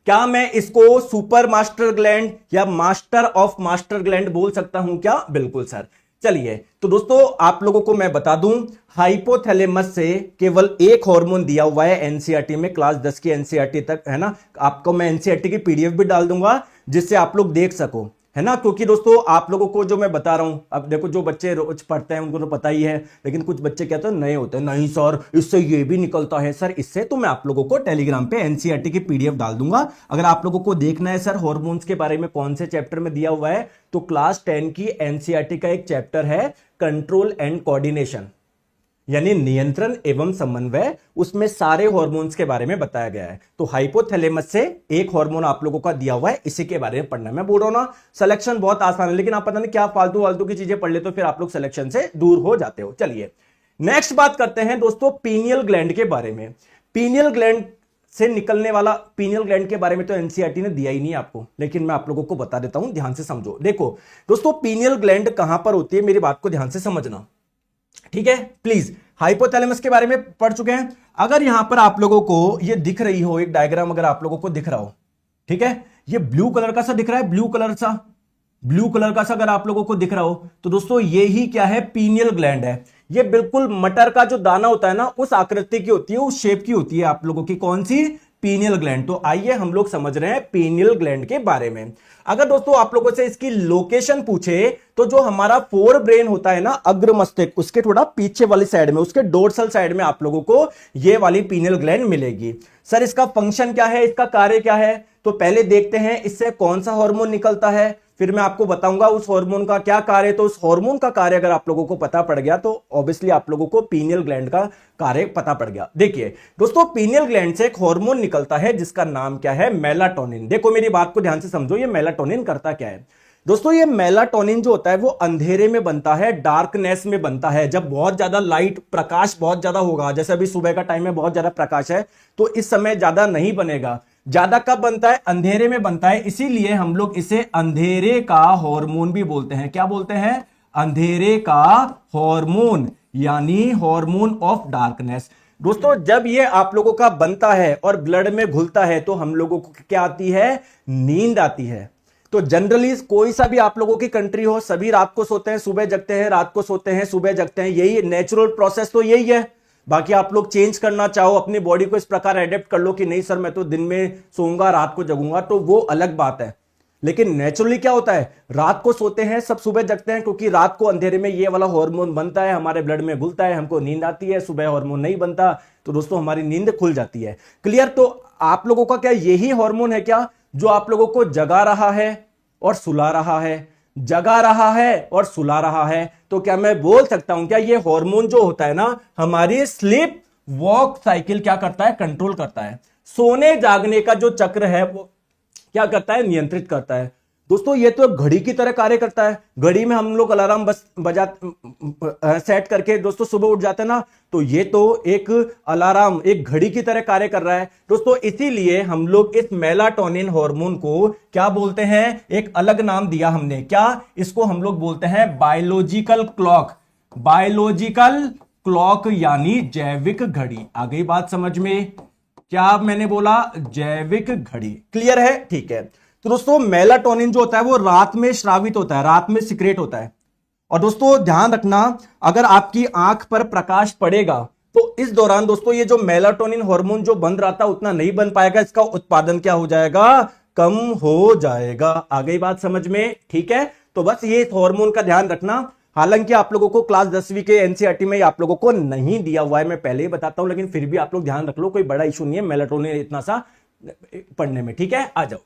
क्या मैं इसको सुपर मास्टर ग्लैंड या मास्टर ऑफ मास्टर ग्लैंड बोल सकता हूं क्या, बिल्कुल सर। चलिए तो दोस्तों आप लोगों को मैं बता दूं, हाइपोथैलेमस से केवल एक हार्मोन दिया हुआ है एनसीईआरटी में, क्लास 10 की एनसीईआरटी तक है ना। आपको मैं एनसीईआरटी की पीडीएफ भी डाल दूंगा जिससे आप लोग देख सको, है ना। क्योंकि दोस्तों आप लोगों को जो मैं बता रहा हूं, अब देखो जो बच्चे रोज पढ़ते हैं उनको तो पता ही है, लेकिन कुछ बच्चे कहते हैं नए होते हैं, नहीं सर इससे ये भी निकलता है सर इससे। तो मैं आप लोगों को टेलीग्राम पे एनसीईआरटी की पीडीएफ डाल दूंगा। अगर आप लोगों को देखना है सर हार्मोन्स के बारे में कौन से चैप्टर में दिया हुआ है, तो क्लास 10 की एनसीईआरटी का एक चैप्टर है कंट्रोल एंड कोऑर्डिनेशन यानी नियंत्रण एवं समन्वय, उसमें सारे हार्मोन्स के बारे में बताया गया है। तो हाइपोथैलेमस से एक हार्मोन आप लोगों का दिया हुआ है, इसी के बारे में पढ़ना। मैं बोल रहा हूं ना सिलेक्शन बहुत आसान है, लेकिन आप पता नहीं क्या फालतू फालतू की चीजें पढ़ लेते हो, फिर आप लोग सिलेक्शन से दूर हो जाते हो। चलिए नेक्स्ट बात करते हैं दोस्तों पीनियल ग्लैंड के बारे में। पीनियल ग्लैंड से निकलने वाला, पीनियल ग्लैंड के बारे में तो एनसीईआरटी ने दिया ही नहीं आपको, लेकिन मैं आप लोगों को बता देता हूं, ध्यान से समझो। देखो दोस्तों पीनियल ग्लैंड कहां पर होती है, मेरी बात को ध्यान से समझना, ठीक है प्लीज। हाइपोथैलेमस के बारे में पढ़ चुके हैं। अगर यहां पर आप लोगों को ये दिख रही हो एक डायग्राम, अगर आप लोगों को दिख रहा हो, ठीक है, ये ब्लू कलर का सा दिख रहा है, ब्लू कलर का सा अगर आप लोगों को दिख रहा हो, तो दोस्तों ये ही क्या है, पीनियल ग्लैंड है। ये बिल्कुल मटर का जो दाना होता है ना, उस आकृति की होती है, उस शेप की होती है आप लोगों की, कौन सी, पीनियल ग्लैंड। तो आइए हम लोग समझ रहे हैं पीनियल ग्लैंड के बारे में। अगर दोस्तों आप लोगों से इसकी लोकेशन पूछे, तो जो हमारा फोर ब्रेन होता है ना, अग्र मस्तिष्क, उसके थोड़ा पीछे वाली साइड में, उसके डोर्सल साइड में आप लोगों को ये वाली पीनियल ग्लैंड मिलेगी। सर इसका फंक्शन क्या है, इसका कार्य क्या है, तो पहले देखते हैं इससे कौन सा हार्मोन निकलता है, फिर मैं आपको बताऊंगा उस हार्मोन का क्या कार्य। तो उस हार्मोन का कार्य अगर आप लोगों को पता पड़ गया, तो ऑब्वियसली आप लोगों को पीनियल ग्लैंड का कार्य पता पड़ गया। देखिए दोस्तों पीनियल ग्लैंड से एक हार्मोन निकलता है जिसका नाम क्या है, मेलाटोनिन। देखो मेरी बात को ध्यान से समझो, ये मेलाटोनिन करता क्या है दोस्तों। ये मेलाटोनिन जो होता है वो अंधेरे में बनता है, डार्कनेस में बनता है। जब बहुत ज्यादा लाइट, प्रकाश बहुत ज्यादा होगा, जैसे अभी सुबह का टाइम में बहुत ज्यादा प्रकाश है, तो इस समय ज्यादा नहीं बनेगा। ज्यादा कब बनता है, अंधेरे में बनता है। इसीलिए हम लोग इसे अंधेरे का हार्मोन भी बोलते हैं। क्या बोलते हैं, अंधेरे का हार्मोन, यानी हार्मोन ऑफ डार्कनेस। दोस्तों जब ये आप लोगों का बनता है और ब्लड में घुलता है तो हम लोगों को क्या आती है, नींद आती है। तो जनरली कोई सा भी आप लोगों की कंट्री हो, सभी रात को सोते हैं सुबह जगते हैं, रात को सोते हैं सुबह जगते हैं, यही नेचुरल प्रोसेस तो यही है। बाकी आप लोग चेंज करना चाहो, अपनी बॉडी को इस प्रकार एडेप्ट कर लो कि नहीं सर मैं तो दिन में सोऊंगा रात को जगूंगा, तो वो अलग बात है। लेकिन नेचुरली क्या होता है, रात को सोते हैं सब सुबह जगते हैं, क्योंकि रात को अंधेरे में ये वाला हार्मोन बनता है, हमारे ब्लड में घुलता है, हमको नींद आती है। सुबह हार्मोन नहीं बनता तो दोस्तों हमारी नींद खुल जाती है। क्लियर? तो आप लोगों का क्या यही हार्मोन है क्या जो आप लोगों को जगा रहा है और सुला रहा है, जगा रहा है और सुला रहा है? तो क्या मैं बोल सकता हूं क्या ये हार्मोन जो होता है ना, हमारी स्लीप वॉक साइकिल क्या करता है, कंट्रोल करता है। सोने जागने का जो चक्र है वो क्या करता है, नियंत्रित करता है। दोस्तों ये तो घड़ी की तरह कार्य करता है। घड़ी में हम लोग अलार्म बस बजा सेट करके दोस्तों सुबह उठ जाते हैं ना, तो ये तो एक अलार्म एक घड़ी की तरह कार्य कर रहा है। दोस्तों इसीलिए हम लोग इस मेलाटोनिन हार्मोन को क्या बोलते हैं, एक अलग नाम दिया हमने, क्या इसको हम लोग बोलते हैं बायोलॉजिकल क्लॉक। बायोलॉजिकल क्लॉक यानी जैविक घड़ी। आ गई बात समझ में? क्या मैंने बोला, जैविक घड़ी। क्लियर है? ठीक है। तो दोस्तों मेलाटोनिन जो होता है वो रात में स्रावित होता है, रात में सिक्रेट होता है। और दोस्तों ध्यान रखना, अगर आपकी आंख पर प्रकाश पड़ेगा तो इस दौरान दोस्तों ये जो मेलाटोनिन हार्मोन जो बन रहा था उतना नहीं बन पाएगा, इसका उत्पादन क्या हो जाएगा, कम हो जाएगा। आ गई बात समझ में? ठीक है। तो बस ये हार्मोन का ध्यान रखना। हालांकि आप लोगों को क्लास 10वीं के एनसीईआरटी में आप लोगों को नहीं दिया हुआ है, मैं पहले ही बताता हूं, लेकिन फिर भी आप लोग ध्यान रख लो, कोई बड़ा इशू नहीं है मेलाटोनिन इतना सा पढ़ने में। ठीक है, आ जाओ।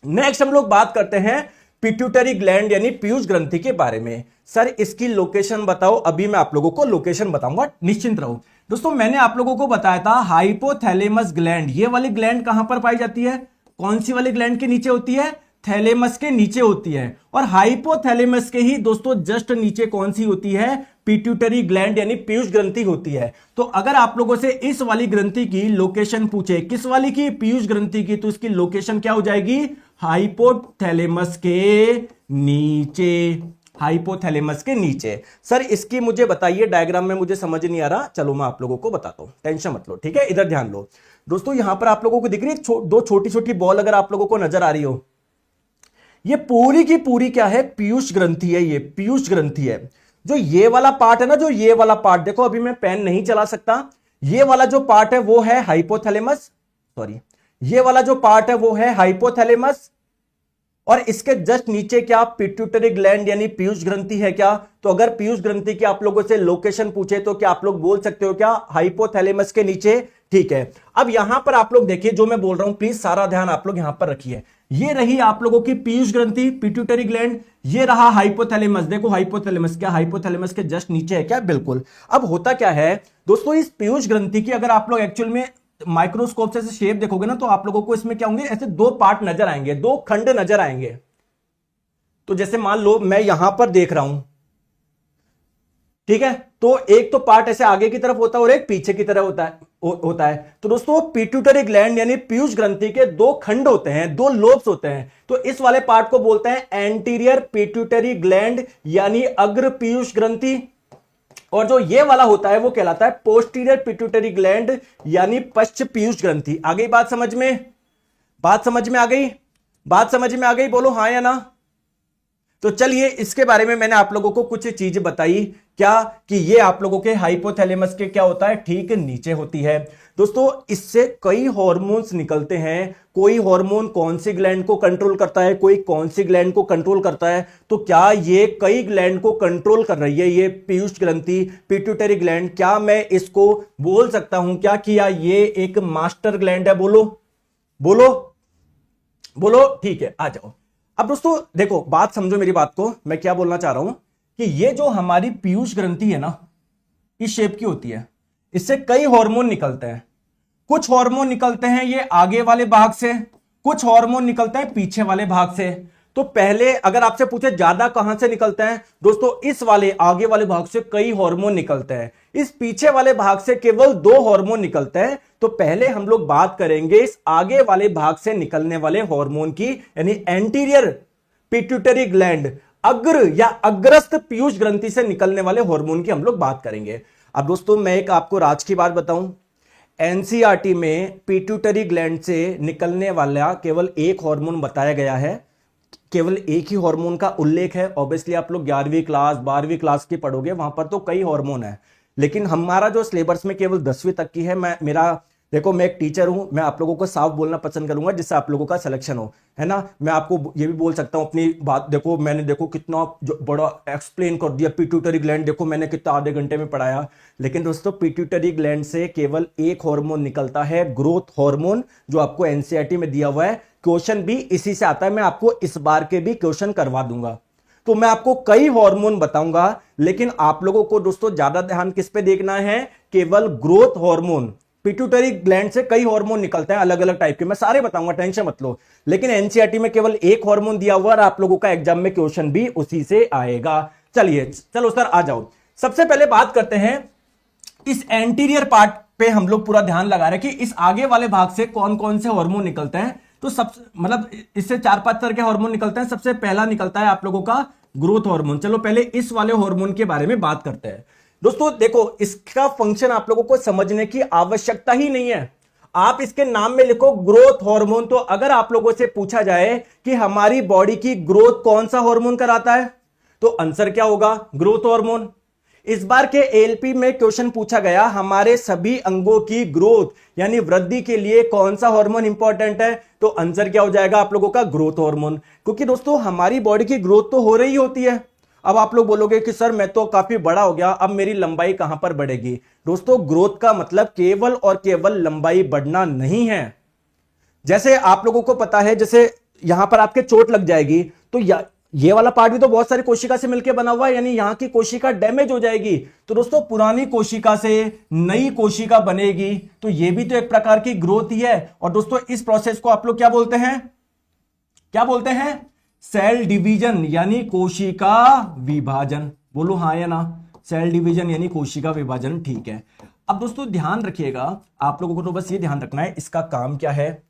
नेक्स्ट हम लोग बात करते हैं पिट्यूटरी ग्लैंड यानी पीयूष ग्रंथि के बारे में। सर इसकी लोकेशन बताओ। अभी मैं आप लोगों को लोकेशन बताऊंगा, निश्चिंत रहो। दोस्तों मैंने आप लोगों को बताया था हाइपोथैलेमस ग्लैंड, ये वाली ग्लैंड कहां पर पाई जाती है, कौन सी वाली ग्लैंड के नीचे होती है, थैलेमस के नीचे होती है। और हाइपोथैलेमस के ही दोस्तों जस्ट नीचे कौन सी होती है, पिट्यूटरी ग्लैंड यानी पीयूष ग्रंथि होती है। तो अगर आप लोगों से इस वाली ग्रंथि की लोकेशन पूछे, किस वाली की, पीयूष ग्रंथि की, तो इसकी लोकेशन क्या हो जाएगी, हाइपोथैलेमस के नीचे। हाइपोथैलेमस के नीचे। सर इसकी मुझे बताइए डायग्राम में, मुझे समझ नहीं आ रहा, चलो मैं आप लोगों को बताता हूं, टेंशन मत लो। ठीक है, इधर ध्यान लो। दोस्तों यहां पर आप लोगों को दिख रही है दो छोटी छोटी बॉल, अगर आप लोगों को नजर आ रही हो, ये पूरी की पूरी क्या है, पीयूष ग्रंथि है। ये पीयूष ग्रंथि है। जो ये वाला पार्ट है ना, जो ये वाला पार्ट देखो, अभी मैं पेन नहीं चला सकता, ये वाला जो पार्ट है वो है हाइपोथैलेमस, सॉरी ये वाला जो पार्ट है वो है हाइपोथैलेमस, और इसके जस्ट नीचे क्या, पिट्यूटरी ग्लैंड यानी पीयूष ग्रंथि है क्या। तो अगर पीयूष ग्रंथि की आप लोगों से लोकेशन पूछे तो क्या आप लोग बोल सकते हो क्या, हाइपोथैलेमस के नीचे। ठीक है, अब यहां पर आप लोग देखिए जो मैं बोल रहा हूं, प्लीज सारा ध्यान आप लोग यहां पर रखिए। ये रही आप लोगों की पीयूष ग्रंथि, पिट्यूटरी ग्लैंड, ये रहा हाइपोथैलेमस। देखो हाइपोथैलेमस क्या हाइपोथैलेमस के जस्ट नीचे है क्या, बिल्कुल। अब होता क्या है दोस्तों, इस पीयूष ग्रंथि की अगर आप लोग एक्चुअल में माइक्रोस्कोप से शेप देखोगे ना, तो आप लोगों को इसमें क्या होंगे, ऐसे दो पार्ट नजर आएंगे, दो खंड नजर आएंगे। तो जैसे मान लो मैं यहां पर देख रहा हूं, ठीक है, तो एक तो पार्ट ऐसे आगे की तरफ होता है और एक पीछे की तरफ होता है। तो दोस्तों पिट्यूटरी ग्लैंड यानी पीयूष ग्रंथि के दो खंड होते हैं, दो लोब्स होते हैं। तो इस वाले पार्ट को बोलते हैं एंटीरियर पिट्यूटरी ग्लैंड यानी अग्र पीयूष ग्रंथि, और जो ये वाला होता है वो कहलाता है पोस्टीरियर पिट्यूटरी ग्लैंड यानी पश्च पीयूष ग्रंथि। आ गई बात समझ में? बात समझ में आ गई? बात समझ में आ गई, बोलो हाँ या ना। तो चलिए इसके बारे में मैंने आप लोगों को कुछ चीज बताई, क्या कि ये आप लोगों के हाइपोथैलेमस के क्या होता है, ठीक नीचे होती है। दोस्तों इससे कई हार्मोन्स निकलते हैं, कोई हार्मोन कौन सी ग्लैंड को कंट्रोल करता है, कोई कौन सी ग्लैंड को कंट्रोल करता है। तो क्या ये कई ग्लैंड को कंट्रोल कर रही है, ये पीयूष ग्रंथि पिट्यूटरी ग्लैंड, क्या मैं इसको बोल सकता हूं क्या किया ये एक मास्टर ग्लैंड है? बोलो बोलो बोलो। ठीक है, आ जाओ। अब दोस्तों देखो बात समझो मेरी बात को, मैं क्या बोलना चाह रहा हूं कि ये जो हमारी पीयूष ग्रंथि है ना, इस शेप की होती है, इससे कई हार्मोन निकलते हैं। कुछ हार्मोन निकलते हैं ये आगे वाले भाग से, कुछ हार्मोन निकलते हैं पीछे वाले भाग से। तो पहले अगर आपसे पूछे ज्यादा कहां से निकलते हैं, दोस्तों इस वाले आगे वाले भाग से कई हार्मोन निकलते हैं, इस पीछे वाले भाग से केवल दो हार्मोन निकलते हैं। तो पहले हम लोग बात करेंगे इस आगे वाले भाग से निकलने वाले हार्मोन की, यानी एंटीरियर पिट्यूटरी ग्लैंड, अग्र या अग्रस्त पीयूष ग्रंथि से निकलने वाले हार्मोन की हम लोग बात करेंगे। अब दोस्तों मैं एक आपको राज की बात बताऊं, एनसीईआरटी में पिट्यूटरी ग्लैंड से निकलने वाला केवल एक हार्मोन बताया गया है, केवल एक ही हार्मोन का उल्लेख है। ऑब्वियसली आप लोग 11वीं क्लास 12वीं क्लास की पढ़ोगे, वहां पर तो कई हार्मोन है, लेकिन हमारा जो सिलेबस में केवल 10वीं तक की है। देखो मैं एक टीचर हूं, मैं आप लोगों को साफ बोलना पसंद करूंगा जिससे आप लोगों का सिलेक्शन हो, है ना। मैं आपको ये भी बोल सकता हूं अपनी बात, देखो मैंने देखो कितना बड़ा एक्सप्लेन कर दिया पिट्यूटरी ग्लैंड, देखो मैंने कितना आधे घंटे में पढ़ाया। लेकिन दोस्तों पिट्यूटरी ग्लैंड से केवल एक हार्मोन निकलता है, ग्रोथ हार्मोन, जो आपको एनसीईआरटी में दिया हुआ है। क्वेश्चन भी इसी से आता है, मैं आपको इस बार के भी क्वेश्चन करवा दूंगा। तो मैं आपको कई हार्मोन बताऊंगा, लेकिन आप लोगों को दोस्तों ज्यादा ध्यान किस पे देखना है, केवल ग्रोथ हार्मोन। पिट्यूटरी ग्लैंड से कई हार्मोन निकलते हैं अलग अलग टाइप के, मैं सारे बताऊंगा, टेंशन मत लो। लेकिन एनसीईआरटी में केवल एक हार्मोन दिया हुआ और आप लोगों का एग्जाम में क्वेश्चन भी उसी से आएगा। चलो सर आ जाओ। सबसे पहले बात करते हैं इस एंटीरियर पार्ट पे, हम लोग पूरा ध्यान लगा रहे हैं कि इस आगे वाले भाग से कौन कौन से हार्मोन निकलते हैं। तो मतलब इससे 4-5 तरह के हार्मोन निकलते हैं। सबसे पहला निकलता है आप लोगों का ग्रोथ हार्मोन। चलो पहले इस वाले हार्मोन के बारे में बात करते हैं। दोस्तों देखो इसका फंक्शन आप लोगों को समझने की आवश्यकता ही नहीं है, आप इसके नाम में लिखो ग्रोथ हार्मोन। तो अगर आप लोगों से पूछा जाए कि हमारी बॉडी की ग्रोथ कौन सा हार्मोन कराता है, तो आंसर क्या होगा, ग्रोथ हार्मोन। इस बार के एलपी में क्वेश्चन पूछा गया हमारे सभी अंगों की ग्रोथ यानी वृद्धि के लिए कौन सा हार्मोन इंपॉर्टेंट है, तो आंसर क्या हो जाएगा आप लोगों का, ग्रोथ हार्मोन। क्योंकि दोस्तों हमारी बॉडी की ग्रोथ तो हो रही होती है। अब आप लोग बोलोगे कि सर मैं तो काफी बड़ा हो गया, अब मेरी लंबाई कहां पर बढ़ेगी। दोस्तों ग्रोथ का मतलब केवल और केवल लंबाई बढ़ना नहीं है। जैसे आप लोगों को पता है, जैसे यहां पर आपके चोट लग जाएगी तो ये वाला पार्ट भी तो बहुत सारी कोशिका से मिलकर बना हुआ है, यानी यहां की कोशिका डैमेज हो जाएगी, तो दोस्तों पुरानी कोशिका से नई कोशिका बनेगी, तो ये भी तो एक प्रकार की ग्रोथ ही है। और दोस्तों इस प्रोसेस को आप लोग क्या बोलते हैं, क्या बोलते हैं, सेल डिवीजन यानी कोशिका विभाजन। बोलो हाँ या ना, सेल डिवीजन यानी कोशिका विभाजन, ठीक है। अब दोस्तों ध्यान रखिएगा, आप लोगों को तो बस ये ध्यान रखना है इसका काम क्या है।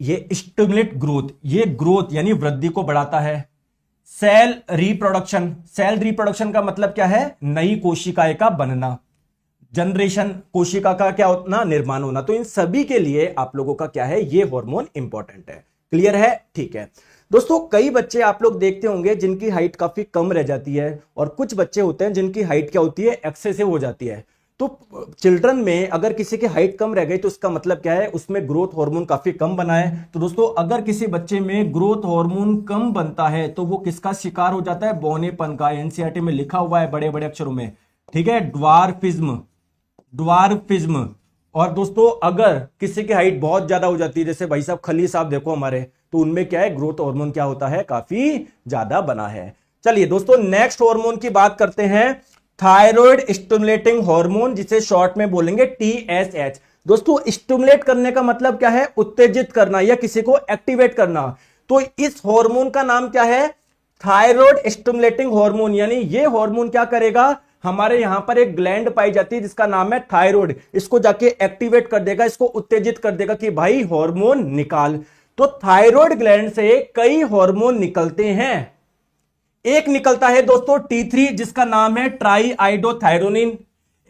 ये स्टिमुलेट ग्रोथ, ये ग्रोथ यानी वृद्धि को बढ़ाता है। सेल रिप्रोडक्शन, सेल रिप्रोडक्शन का मतलब क्या है, नई कोशिकाएं का बनना, जनरेशन, कोशिका का क्या होना, निर्माण होना। तो इन सभी के लिए आप लोगों का क्या है, ये हार्मोन इंपॉर्टेंट है। क्लियर है, ठीक है। दोस्तों कई बच्चे आप लोग देखते होंगे जिनकी हाइट काफी कम रह जाती है, और कुछ बच्चे होते हैं जिनकी हाइट क्या होती है, एक्सेसिव हो जाती है। तो चिल्ड्रन में अगर किसी की हाइट कम रह गई तो इसका मतलब क्या है, उसमें ग्रोथ हार्मोन काफी कम बना है। तो दोस्तों अगर किसी बच्चे में ग्रोथ हार्मोन कम बनता है तो वो किसका शिकार हो जाता है, बौनेपन का। एनसीईआरटी में लिखा हुआ है बड़े बड़े अक्षरों में, ठीक है, ड्वार्फिज्म, ड्वार्फिज्म। और दोस्तों अगर किसी की हाइट बहुत ज्यादा हो जाती है, जैसे भाई साहब खली साहब देखो हमारे, तो उनमें क्या है, ग्रोथ हार्मोन क्या होता है, काफी ज्यादा बना है। चलिए दोस्तों नेक्स्ट हार्मोन की बात करते हैं, थायराइड स्टिमुलेटिंग हार्मोन, जिसे शॉर्ट में बोलेंगे टीएसएच। दोस्तों स्टिमुलेट करने का मतलब क्या है, उत्तेजित करना या किसी को एक्टिवेट करना। तो इस हार्मोन का नाम क्या है, थायराइड स्टिमुलेटिंग हार्मोन। यानी ये हार्मोन क्या करेगा, हमारे यहां पर एक ग्लैंड पाई जाती है जिसका नाम है थायराइड, इसको जाके एक्टिवेट कर देगा, इसको उत्तेजित कर देगा कि भाई हार्मोन निकाल। तो थायराइड ग्लैंड से कई हार्मोन निकलते हैं। एक निकलता है दोस्तों T3 जिसका नाम है ट्राईआइडोथायरोनिन,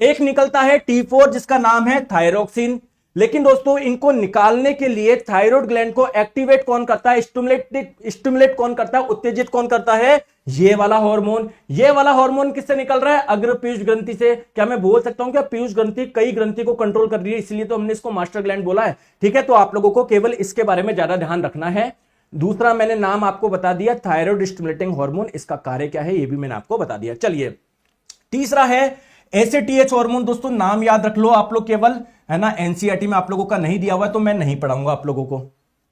एक निकलता है T4 जिसका नाम है थायरोक्सिन। लेकिन दोस्तों इनको निकालने के लिए थायराइड ग्लैंड को एक्टिवेट कौन करता है, स्टिमुलेट कौन करता है, उत्तेजित कौन करता है, ये वाला हार्मोन। ये वाला हार्मोन किससे निकल रहा है, अग्र पीयूष ग्रंथि से। क्या मैं बोल सकता हूं क्या पीयूष ग्रंथि कई ग्रंथि को कंट्रोल कर रही है, इसलिए तो हमने इसको मास्टर ग्लैंड बोला है, ठीक है। तो आप लोगों को केवल इसके बारे में ज्यादा ध्यान रखना है। दूसरा मैंने नाम आपको बता दिया थायराइड स्टिमुलेटिंग हार्मोन, इसका कार्य क्या है ये भी मैंने आपको बता दिया। चलिए तीसरा है एसीटीएच हार्मोन। दोस्तों नाम याद रख लो आप लोग, केवल है ना, एनसीईआरटी में आप लोगों का नहीं दिया हुआ है तो मैं नहीं पढ़ाऊंगा आप लोगों को,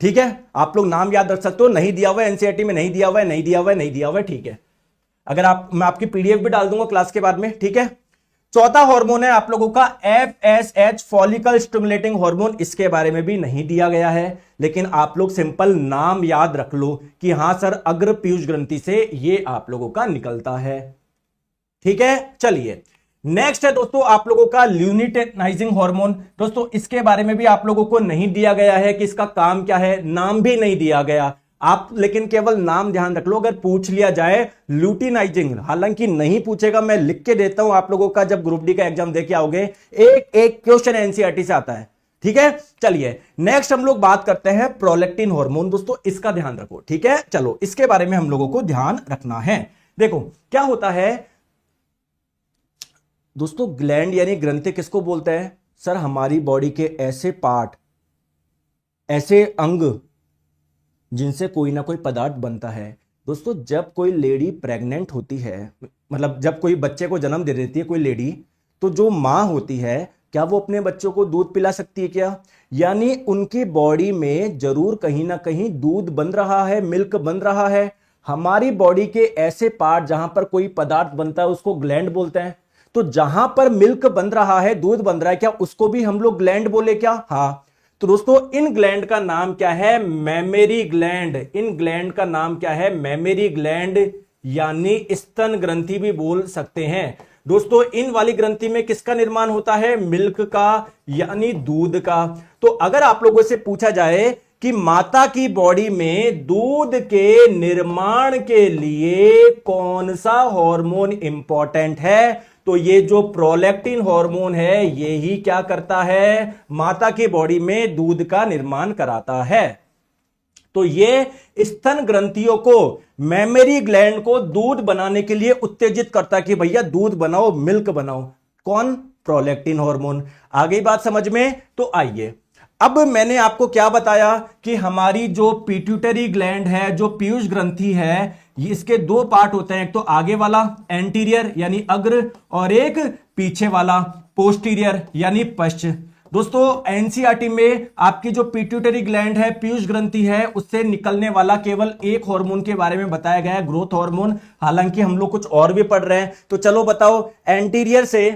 ठीक है। आप लोग नाम याद रख सकते हो, नहीं दिया हुआ है एनसीईआरटी में, नहीं दिया हुआ है, नहीं दिया हुआ है, नहीं दिया हुआ है, ठीक है। अगर आप, मैं आपकी पीडीएफ भी डाल दूंगा क्लास के बाद में, ठीक है। चौथा हार्मोन है आप लोगों का एफएसएच, फॉलिकल स्टिमुलेटिंग हार्मोन। इसके बारे में भी नहीं दिया गया है, लेकिन आप लोग सिंपल नाम याद रख लो कि हां सर अग्र पीयूष ग्रंथि से ये आप लोगों का निकलता है, ठीक है। चलिए नेक्स्ट है दोस्तों आप लोगों का ल्यूटिनाइजिंग हार्मोन। दोस्तों इसके बारे में भी आप लोगों को नहीं दिया गया है कि इसका काम क्या है, नाम भी नहीं दिया गया। आप लेकिन केवल नाम ध्यान रख लो, अगर पूछ लिया जाए ल्यूटिनाइजिंग, हालांकि नहीं पूछेगा, मैं लिख के देता हूं आप लोगों का, जब ग्रुप डी का एग्जाम देके आओगे एक एक क्वेश्चन एनसीईआरटी से आता है। ठीक है, चलिए नेक्स्ट हम लोग बात करते हैं प्रोलैक्टिन हार्मोन। दोस्तों इसका ध्यान रखो, ठीक है, चलो इसके बारे में हम लोगों को ध्यान रखना है। देखो क्या होता है दोस्तों, ग्लैंड यानी ग्रंथि किसको बोलते हैं सर? हमारी बॉडी के ऐसे पार्ट, ऐसे अंग जिनसे कोई ना कोई पदार्थ बनता है। दोस्तों जब कोई लेडी प्रेग्नेंट होती है, मतलब जब कोई बच्चे को जन्म दे देती है कोई लेडी, तो जो मां होती है क्या वो अपने बच्चों को दूध पिला सकती है क्या? यानी उनकी बॉडी में जरूर कहीं ना कहीं दूध बन रहा है, मिल्क बन रहा है। हमारी बॉडी के ऐसे पार्ट जहां पर कोई पदार्थ बनता है उसको ग्लैंड बोलते हैं। तो जहां पर मिल्क बन रहा है, दूध बन रहा है, क्या उसको भी हम लोग ग्लैंड बोले क्या? हाँ। तो दोस्तों इन ग्लैंड का नाम क्या है? मैमेरी ग्लैंड। इन ग्लैंड का नाम क्या है? मैमेरी ग्लैंड, यानी स्तन ग्रंथि भी बोल सकते हैं। दोस्तों इन वाली ग्रंथि में किसका निर्माण होता है? मिल्क का, यानी दूध का। तो अगर आप लोगों से पूछा जाए कि माता की बॉडी में दूध के निर्माण के लिए कौन सा हार्मोन इंपॉर्टेंट है, तो ये जो प्रोलैक्टिन हार्मोन है ये ही क्या करता है? माता की बॉडी में दूध का निर्माण कराता है। तो ये स्तन ग्रंथियों को, मैमेरी ग्लैंड को दूध बनाने के लिए उत्तेजित करता है कि भैया दूध बनाओ, मिल्क बनाओ। कौन? Prolactin hormone. आ गई बात समझ में? तो आइए, अब मैंने आपको क्या बताया कि हमारी जो पिट्यूटरी ग्लैंड है, जो पीयूष ग्रंथि है, इसके दो पार्ट होते हैं, एक तो आगे वाला एंटीरियर यानी अग्र, और एक पीछे वाला पोस्टीरियर यानी पश्च। दोस्तों एनसीईआरटी में आपकी जो पिट्यूटरी ग्लैंड है, पीयूष ग्रंथि है, उससे निकलने वाला केवल एक हार्मोन के बारे में बताया गया है, ग्रोथ हार्मोन। हालांकि हम लोग कुछ और भी पढ़ रहे हैं, तो चलो बताओ एंटीरियर से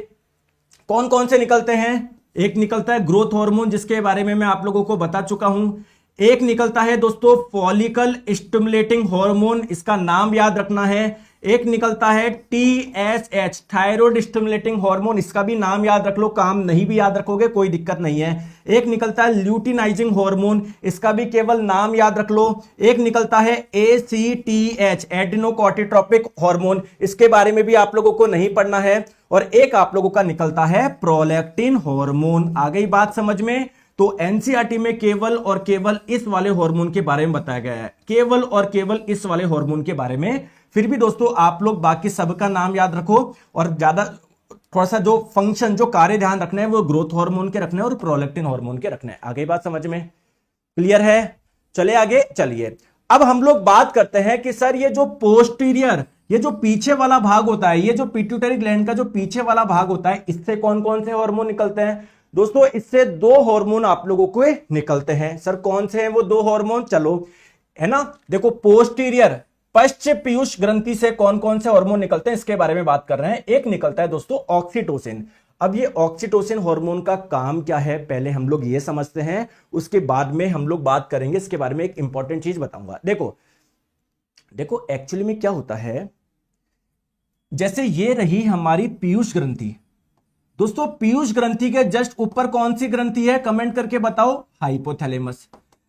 कौन कौन से निकलते हैं? एक निकलता है ग्रोथ हार्मोन, जिसके बारे में मैं आप लोगों को बता चुका हूं। एक निकलता है दोस्तों फॉलिकल स्टिमुलेटिंग हार्मोन, इसका नाम याद रखना है। एक निकलता है TSH, थायराइड स्टिमुलेटिंग हार्मोन, इसका भी नाम याद रख लो, काम नहीं भी याद रखोगे कोई दिक्कत नहीं है। एक निकलता है ल्यूटिनाइजिंग हार्मोन, इसका भी केवल नाम याद रख लो। एक निकलता है ACTH, एडिनोकॉर्टिट्रोपिक हार्मोन, इसके बारे में भी आप लोगों को नहीं पढ़ना है। और एक आप लोगों का निकलता है प्रोलैक्टिन हार्मोन। आ गई बात समझ में? तो एनसीईआरटी में केवल और केवल इस वाले हार्मोन के बारे में बताया गया है, केवल और केवल इस वाले हार्मोन के बारे में। फिर भी दोस्तों आप लोग बाकी सबका नाम याद रखो, और ज्यादा थोड़ा सा जो फंक्शन, जो कार्य ध्यान रखना है वो ग्रोथ हार्मोन के रखने और प्रोलैक्टिन हार्मोन के रखने। आगे बात समझ में? क्लियर है? चले आगे, चलिए अब हम लोग बात करते हैं कि सर ये जो पोस्टीरियर, ये जो पीछे वाला भाग होता है, ये जो पिट्यूटरी ग्लैंड का जो पीछे वाला भाग होता है, इससे कौन कौन से हार्मोन निकलते हैं? दोस्तों इससे दो हार्मोन आप लोगों को निकलते हैं। सर कौन से हैं वो दो हार्मोन? चलो है ना, देखो पोस्टीरियर, पश्च पीयूष ग्रंथि से कौन कौन से हार्मोन निकलते हैं इसके बारे में बात कर रहे हैं। एक निकलता है दोस्तों ऑक्सीटोसिन। अब ये ऑक्सीटोसिन हार्मोन का काम क्या है पहले हम लोग ये समझते हैं, उसके बाद में हम लोग बात करेंगे इसके बारे में। एक इंपॉर्टेंट चीज बताऊंगा। देखो देखो एक्चुअली में क्या होता है, जैसे ये रही हमारी पीयूष ग्रंथि। दोस्तों पीयूष ग्रंथि के जस्ट ऊपर कौन सी ग्रंथि है? कमेंट करके बताओ। हाइपोथैलेमस।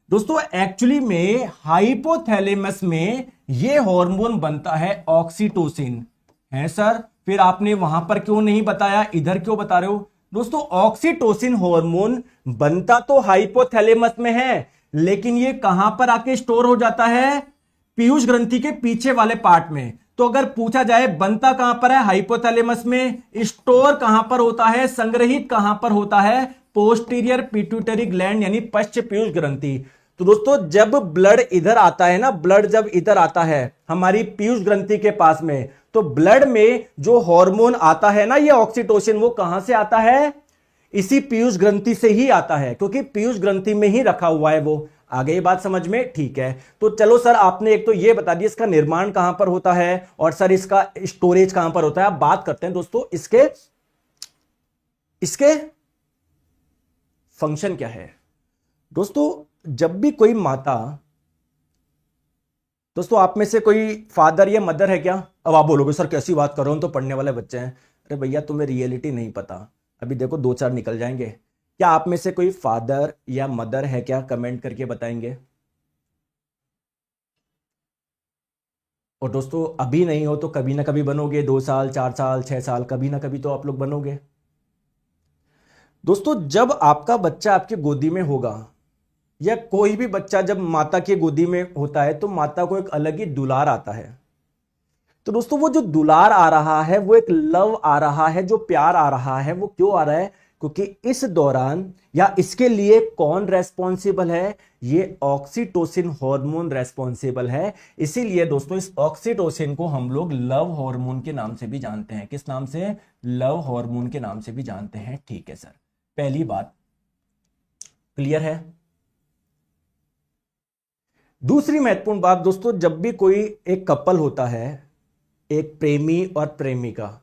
दोस्तों एक्चुअली में हाइपोथैलेमस में ये हार्मोन बनता है ऑक्सीटोसिन। है सर, फिर आपने वहां पर क्यों नहीं बताया, इधर क्यों बता रहे हो? दोस्तों ऑक्सीटोसिन हार्मोन बनता तो हाइपोथैलेमस में है, लेकिन ये कहां पर आके स्टोर हो जाता है? पीयूष ग्रंथि के पीछे वाले पार्ट में। तो अगर पूछा जाए बनता कहां पर है? हाइपोथैलेमस में। स्टोर कहां पर होता है, संग्रहित कहां पर होता है? पोस्टीरियर पिट्यूटरी ग्लैंड यानी पश्च पीयूष ग्रंथि। तो दोस्तों जब ब्लड इधर आता है ना, ब्लड जब इधर आता है हमारी पीयूष ग्रंथि के पास में, तो ब्लड में जो हार्मोन आता है ना, ये ऑक्सीटोसिन, वो कहां से आता है? इसी पीयूष ग्रंथि से ही आता है, क्योंकि पीयूष ग्रंथि में ही रखा हुआ है वो। आगे ये बात समझ में? ठीक है, तो चलो सर आपने एक तो ये बता दिया इसका निर्माण कहां पर होता है, और सर इसका स्टोरेज कहां पर होता है। अब बात करते हैं दोस्तों इसके इसके फंक्शन क्या है। दोस्तों जब भी कोई माता, दोस्तों आप में से कोई फादर या मदर है क्या? अब आप बोलोगे सर कैसी बात कर रहे हो, तो पढ़ने वाले बच्चे हैं। अरे भैया तुम्हें रियलिटी नहीं पता, अभी देखो दो चार निकल जाएंगे। क्या आप में से कोई फादर या मदर है क्या? कमेंट करके बताएंगे। और दोस्तों अभी नहीं हो तो कभी ना कभी बनोगे, 2 साल 4 साल 6 साल, कभी ना कभी तो आप लोग बनोगे। दोस्तों जब आपका बच्चा आपकी गोदी में होगा या कोई भी बच्चा जब माता की गोदी में होता है तो माता को एक अलग ही दुलार आता है। तो दोस्तों वो जो दुलार आ रहा है, वो एक लव आ रहा है, जो प्यार आ रहा है, वो क्यों आ रहा है? क्योंकि इस दौरान या इसके लिए कौन रेस्पॉन्सिबल है? ये ऑक्सीटोसिन हार्मोन रेस्पॉन्सिबल है। इसीलिए दोस्तों इस ऑक्सीटोसिन को हम लोग लव हार्मोन के नाम से भी जानते हैं। किस नाम से? लव हार्मोन के नाम से भी जानते हैं। ठीक है सर, पहली बात क्लियर है। दूसरी महत्वपूर्ण बात दोस्तों, जब भी कोई एक कपल होता है, एक प्रेमी और प्रेमिका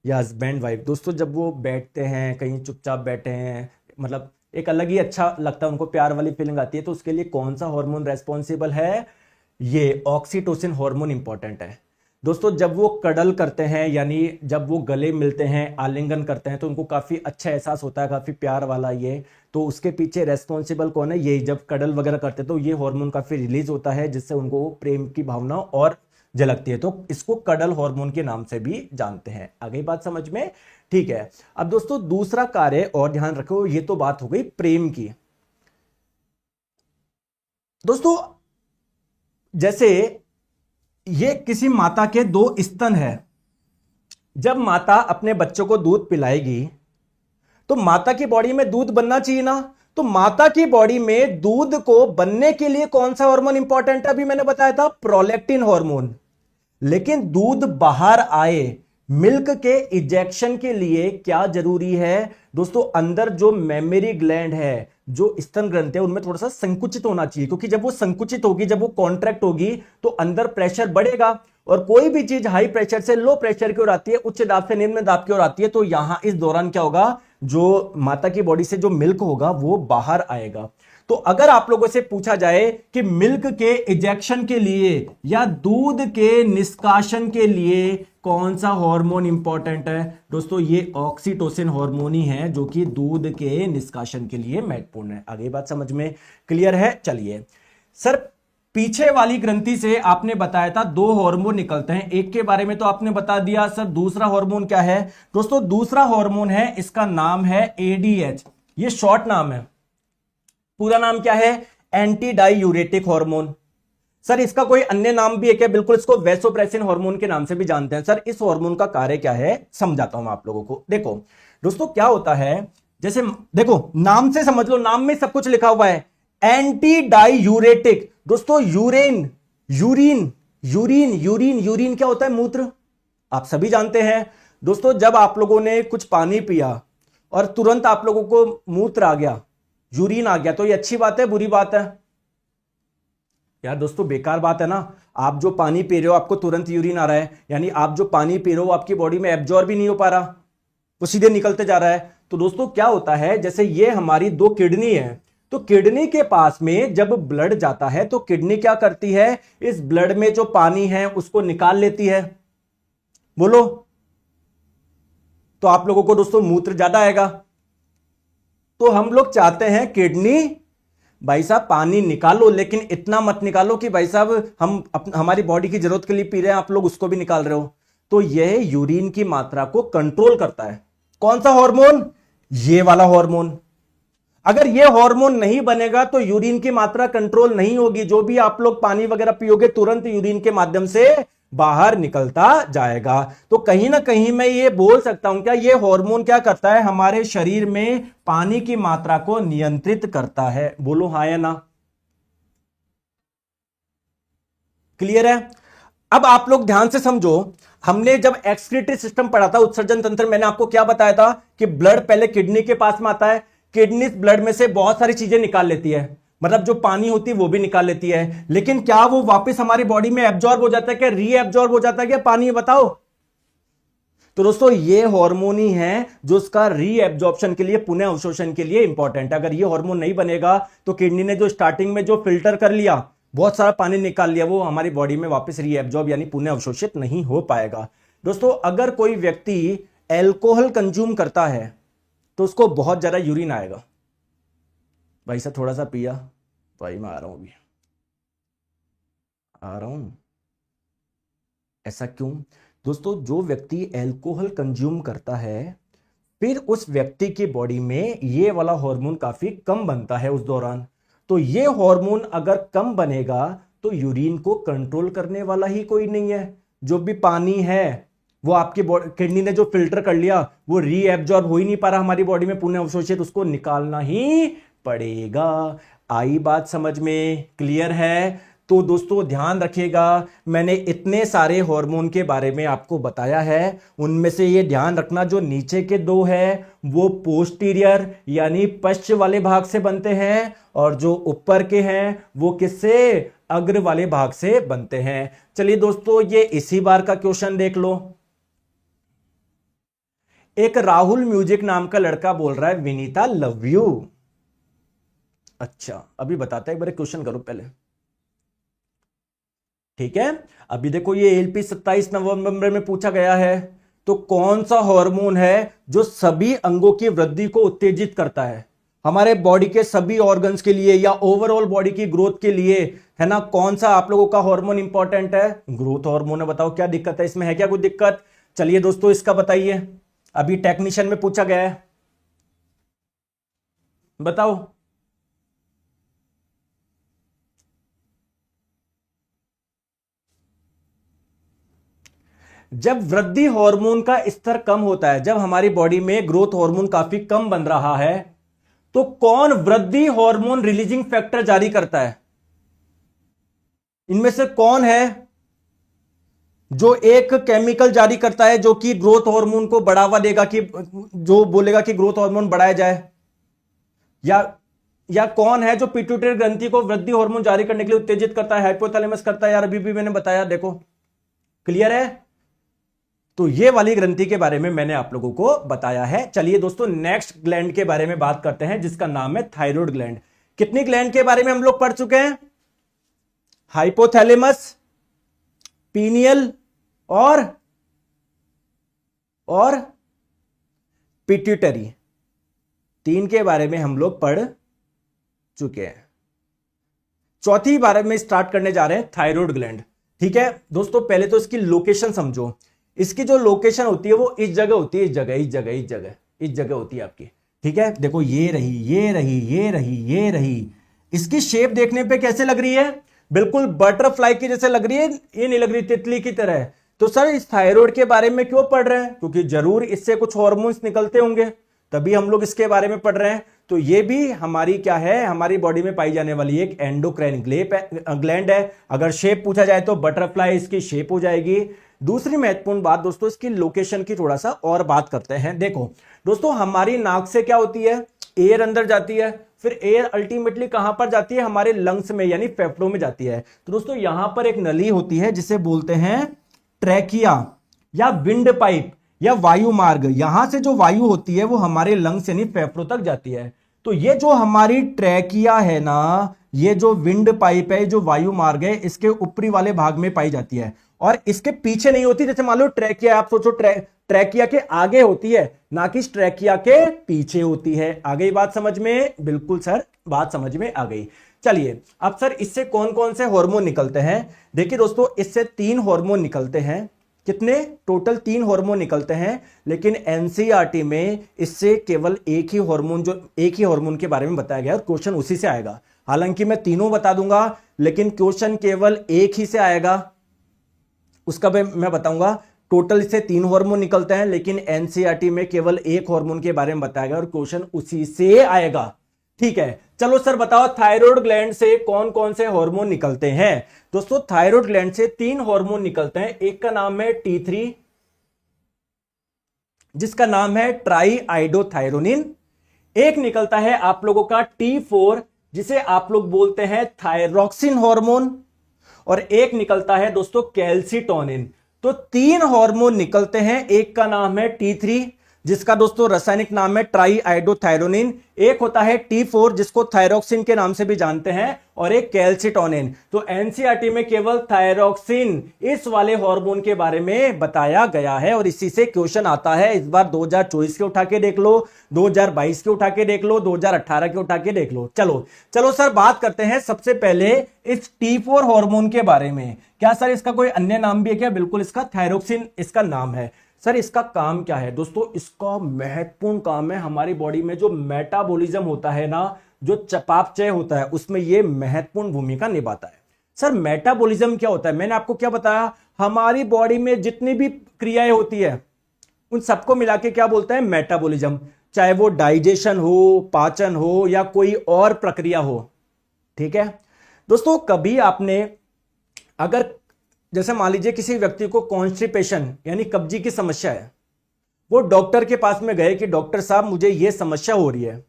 या हस्बैंड वाइफ, दोस्तों जब वो बैठते हैं कहीं चुपचाप बैठे हैं, मतलब एक अलग ही अच्छा लगता है उनको, प्यार वाली फीलिंग आती है, तो उसके लिए कौन सा हार्मोन रेस्पॉन्सिबल है? ये ऑक्सीटोसिन हार्मोन इंपॉर्टेंट है। दोस्तों जब वो कडल करते हैं, यानी जब वो गले मिलते हैं, आलिंगन करते हैं, तो उनको काफी अच्छा एहसास होता है, काफी प्यार वाला ये। तो उसके पीछे रेस्पॉन्सिबल कौन है? ये जब कडल वगैरह करते हैं तो ये हार्मोन काफी रिलीज होता है, जिससे उनको प्रेम की भावना और झलकती है। तो इसको कडल हार्मोन के नाम से भी जानते हैं। आ गई बात समझ में? ठीक है। अब दोस्तों दूसरा कार्य और ध्यान रखो, ये तो बात हो गई प्रेम की। दोस्तों जैसे ये किसी माता के 2 स्तन है, जब माता अपने बच्चों को दूध पिलाएगी तो माता की बॉडी में दूध बनना चाहिए ना। तो माता की बॉडी में दूध को बनने के लिए कौन सा हार्मोन इंपॉर्टेंट है? अभी मैंने बताया था प्रोलैक्टिन हार्मोन। लेकिन दूध बाहर आए, मिल्क के इजेक्शन के लिए क्या जरूरी है दोस्तों? अंदर जो मेमरी ग्लैंड है, जो स्तन ग्रंथि है, उनमें थोड़ा सा संकुचित होना चाहिए, क्योंकि जब वो संकुचित होगी, जब वो कॉन्ट्रैक्ट होगी, तो अंदर प्रेशर बढ़ेगा। और कोई भी चीज हाई प्रेशर से लो प्रेशर की ओर आती है, उच्च दाब से निम्न दाब की ओर आती है, तो यहां इस दौरान क्या होगा? जो माता की बॉडी से जो मिल्क होगा वो बाहर आएगा। तो अगर आप लोगों से पूछा जाए कि मिल्क के इजेक्शन के लिए या दूध के निष्कासन के लिए कौन सा हार्मोन इंपॉर्टेंट है दोस्तों? ये ऑक्सीटोसिन हार्मोन ही है, जो कि दूध के निष्कासन के लिए महत्वपूर्ण है। आगे बात समझ में क्लियर है? चलिए सर, पीछे वाली ग्रंथि से आपने बताया था 2 हार्मोन निकलते हैं, एक के बारे में तो आपने बता दिया। सर दूसरा हार्मोन क्या है दोस्तों? दूसरा हार्मोन है, इसका नाम है एडीएच। ये शॉर्ट नाम है, पूरा नाम क्या है? Anti diuretic hormone. सर इसका कोई अन्य नाम भी है क्या? बिल्कुल, इसको वैसोप्रेसिन हार्मोन के नाम से भी जानते हैं। सर इस हार्मोन का कार्य क्या है समझाता हूं आप लोगों को। देखो दोस्तों क्या होता है, जैसे देखो नाम से समझ लो, नाम में सब कुछ लिखा हुआ है। एंटी डाइयूरेटिक दोस्तों, urine urine urine urine urine क्या होता है? मूत्र। आप सभी जानते हैं दोस्तों, जब आप लोगों ने कुछ पानी पिया और तुरंत आप लोगों को मूत्र आ गया, यूरिन आ गया, तो ये अच्छी बात है बुरी बात है? यार दोस्तों बेकार बात है ना। आप जो पानी पी रहे हो आपको तुरंत यूरिन आ रहा है, यानी आप जो पानी पी रहे हो आपकी बॉडी में एब्जॉर्ब भी नहीं हो पा रहा, वो सीधे निकलते जा रहा है। तो दोस्तों क्या होता है, जैसे ये हमारी 2 किडनी है, तो किडनी के पास में जब ब्लड जाता है तो किडनी क्या करती है? इस ब्लड में जो पानी है उसको निकाल लेती है। बोलो, तो आप लोगों को दोस्तों मूत्र ज्यादा आएगा। तो हम लोग चाहते हैं किडनी भाई साहब पानी निकालो, लेकिन इतना मत निकालो कि भाई साहब हम हमारी बॉडी की जरूरत के लिए पी रहे हैं, आप लोग उसको भी निकाल रहे हो। तो यह यूरिन की मात्रा को कंट्रोल करता है। कौन सा हार्मोन? ये वाला हार्मोन। अगर ये हार्मोन नहीं बनेगा तो यूरिन की मात्रा कंट्रोल नहीं होगी, जो भी आप लोग पानी वगैरह पियोगे तुरंत यूरिन के माध्यम से बाहर निकलता जाएगा। तो कहीं ना कहीं मैं ये बोल सकता हूं, क्या ये हार्मोन क्या करता है? हमारे शरीर में पानी की मात्रा को नियंत्रित करता है। बोलो हाँ या ना? क्लियर है? अब आप लोग ध्यान से समझो, हमने जब एक्सक्रीटरी सिस्टम पढ़ा था, उत्सर्जन तंत्र, मैंने आपको क्या बताया था कि ब्लड पहले किडनी के पास में आता है, किडनी ब्लड में से बहुत सारी चीजें निकाल लेती है, मतलब जो पानी होती है वो भी निकाल लेती है, लेकिन क्या वो वापस हमारी बॉडी में एब्जॉर्ब हो जाता है? क्या रीएब्जॉर्ब हो जाता है क्या पानी? बताओ। तो दोस्तों ये हार्मोन ही है जो उसका रीएब्जॉर्प्शन के लिए, पुनः अवशोषण के लिए इंपॉर्टेंट है। अगर ये हार्मोन नहीं बनेगा तो किडनी ने जो स्टार्टिंग में जो फिल्टर कर लिया, बहुत सारा पानी निकाल लिया, वो हमारी बॉडी में वापस रीएब्जॉर्ब यानी पुनः अवशोषित नहीं हो पाएगा। दोस्तों अगर कोई व्यक्ति एल्कोहल कंज्यूम करता है तो उसको बहुत ज्यादा यूरिन आएगा। भाई साहब थोड़ा सा पिया, भाई मैं आ रहा हूं, अभी आ रहा हूं। ऐसा क्यों? दोस्तों, जो व्यक्ति अल्कोहल कंज्यूम करता है फिर उस व्यक्ति की बॉडी में ये वाला हार्मोन काफी कम बनता है उस दौरान। तो ये हार्मोन अगर कम बनेगा तो यूरिन को कंट्रोल करने वाला ही कोई नहीं है। जो भी पानी है वो आपकी किडनी ने जो फिल्टर कर लिया वो रीएब्जॉर्ब हो ही नहीं पा रहा हमारी बॉडी में, पुण्य अवशोषित, उसको निकालना ही पड़ेगा। आई बात समझ में? क्लियर है? तो दोस्तों ध्यान रखिएगा, मैंने इतने सारे हार्मोन के बारे में आपको बताया है, उनमें से ये ध्यान रखना जो नीचे के दो है वो पोस्टीरियर यानी पश्च वाले भाग से बनते हैं, और जो ऊपर के हैं वो किससे? अग्र वाले भाग से बनते हैं। चलिए दोस्तों, ये इसी बार का क्वेश्चन देख लो। एक राहुल म्यूजिक नाम का लड़का बोल रहा है विनीता लव यू। अच्छा, अभी बताते हैं, एक बार क्वेश्चन करो पहले, ठीक है? अभी देखो, ये एलपी 27 नवंबर में पूछा गया है। तो कौन सा हार्मोन है जो सभी अंगों की वृद्धि को उत्तेजित करता है हमारे बॉडी के सभी ऑर्गन्स के लिए या ओवरऑल बॉडी की ग्रोथ के लिए, है ना? कौन सा आप लोगों का हार्मोन इंपॉर्टेंट है? ग्रोथ हार्मोन है। बताओ क्या दिक्कत है इसमें? है क्या कोई दिक्कत? चलिए दोस्तों, इसका बताइए, अभी टेक्नीशियन में पूछा गया है, बताओ। जब वृद्धि हार्मोन का स्तर कम होता है, जब हमारी बॉडी में ग्रोथ हार्मोन काफी कम बन रहा है, तो कौन वृद्धि हार्मोन रिलीजिंग फैक्टर जारी करता है? इनमें से कौन है जो एक केमिकल जारी करता है जो कि ग्रोथ हार्मोन को बढ़ावा देगा, कि जो बोलेगा कि ग्रोथ हार्मोन बढ़ाया जाए? या कौन है जो पिट्यूटरी ग्रंथि को वृद्धि हार्मोन जारी करने के लिए उत्तेजित करता है? हाइपोथैलेमस करता है यार, अभी भी मैंने बताया, देखो क्लियर है? तो ये वाली ग्रंथि के बारे में मैंने आप लोगों को बताया है। चलिए दोस्तों, नेक्स्ट ग्लैंड के बारे में बात करते हैं जिसका नाम है थायराइड ग्लैंड। कितनी ग्लैंड के बारे में हम लोग पढ़ चुके हैं? हाइपोथैलेमस, पीनियल और पिट्यूटरी, तीन के बारे में हम लोग पढ़ चुके हैं। चौथी बारे में स्टार्ट करने जा रहे हैं थायराइड ग्लैंड। ठीक है दोस्तों, पहले तो इसकी लोकेशन समझो। इसकी जो लोकेशन होती है वो इस जगह होती है, इस जगह होती है आपकी। ठीक है, देखो ये रही, ये रही, ये रही, ये रही। इसकी शेप देखने पे कैसे लग रही है? बिल्कुल बटरफ्लाई की जैसे लग रही है, ये नहीं लग रही तितली की तरह। तो सर इस थायराइड के बारे में क्यों पढ़ रहे हैं? क्योंकि जरूर इससे कुछ हार्मोन्स निकलते होंगे, तभी हम लोग इसके बारे में पढ़ रहे हैं। तो ये भी हमारी क्या है? हमारी बॉडी में पाई जाने वाली एक एंडोक्राइन ग्लैंड है। अगर शेप पूछा जाए तो बटरफ्लाई इसकी शेप हो जाएगी। दूसरी महत्वपूर्ण बात दोस्तों, इसकी लोकेशन की थोड़ा सा और बात करते हैं। देखो दोस्तों, हमारी नाक से क्या होती है? एयर अंदर जाती है, फिर एयर अल्टीमेटली कहां पर जाती है? हमारे लंग्स में यानी फेफड़ों में जाती है। तो दोस्तों यहां पर एक नली होती है जिसे बोलते हैं ट्रैकिया या विंड पाइप या वायु मार्ग। यहां से जो वायु होती है वो हमारे लंग्स यानी फेफड़ों तक जाती है। तो ये जो हमारी ट्रैकिया है ना, ये जो विंड पाइप है, जो वायु मार्ग है, इसके ऊपरी वाले भाग में पाई जाती है और इसके पीछे नहीं होती। जैसे मान लो ट्रैकिया, आप सोचो ट्रैकिया के आगे होती है, ना कि ट्रैकिया के पीछे होती है। आ गई बात समझ में? बिल्कुल सर, बात समझ में आ गई। चलिए अब सर इससे कौन कौन से हार्मोन निकलते हैं? देखिए दोस्तों, इससे 3 हार्मोन निकलते हैं। कितने? टोटल 3 हार्मोन निकलते हैं, लेकिन एनसीईआरटी में इससे केवल एक ही हार्मोन के बारे में बताया गया और क्वेश्चन उसी से आएगा। हालांकि मैं तीनों बता दूंगा, लेकिन क्वेश्चन केवल एक ही से आएगा, उसका मैं बताऊंगा। टोटल इससे 3 हार्मोन निकलते हैं, लेकिन एनसीईआरटी में केवल एक हार्मोन के बारे में बताया गया और क्वेश्चन उसी से आएगा। ठीक है, चलो सर बताओ थायराइड ग्लैंड से कौन कौन से हार्मोन निकलते हैं? दोस्तों थायराइड ग्लैंड से 3 हार्मोन निकलते हैं। एक का नाम है T3, जिसका नाम है ट्राईआइडोथायरोनिन। एक निकलता है आप लोगों का T4, जिसे आप लोग बोलते हैं थायरॉक्सिन हार्मोन, और एक निकलता है दोस्तों कैल्सिटोनिन। तो 3 हार्मोन निकलते हैं। एक का नाम है T3, जिसका दोस्तों रासायनिक नाम है ट्राईआइडोथायरोनिन। एक होता है T4 जिसको थायरोक्सिन के नाम से भी जानते हैं, और एक कैल्सिटोनिन। तो एनसीईआरटी में केवल थायरोक्सिन इस वाले हार्मोन के बारे में बताया गया है, और इसी से क्वेश्चन आता है। इस बार 2024 के उठा के देख लो, 2022 के उठा के देख लो, 2018 के उठा के देख लो। चलो चलो सर, बात करते हैं सबसे पहले इस T4 हार्मोन के बारे में। क्या सर इसका कोई अन्य नाम भी है क्या? बिल्कुल, इसका थायरोक्सिन इसका नाम है। सर इसका काम क्या है? दोस्तों इसका महत्वपूर्ण काम है हमारी बॉडी में जो मेटाबॉलिज्म होता है ना, जो चयापचय होता है, उसमें यह महत्वपूर्ण भूमिका निभाता है। सर मेटाबॉलिज्म क्या होता है? मैंने आपको क्या बताया, हमारी बॉडी में जितनी भी क्रियाएं होती है उन सबको मिला के क्या बोलते हैं? मेटाबॉलिज्म। चाहे वो डाइजेशन हो, पाचन हो, या कोई और प्रक्रिया हो। ठीक है दोस्तों, कभी आपने अगर जैसे मान लीजिए किसी व्यक्ति को कॉन्स्टिपेशन यानी कब्जी की समस्या है, वो डॉक्टर के पास में गए कि डॉक्टर साहब मुझे ये समस्या हो रही है।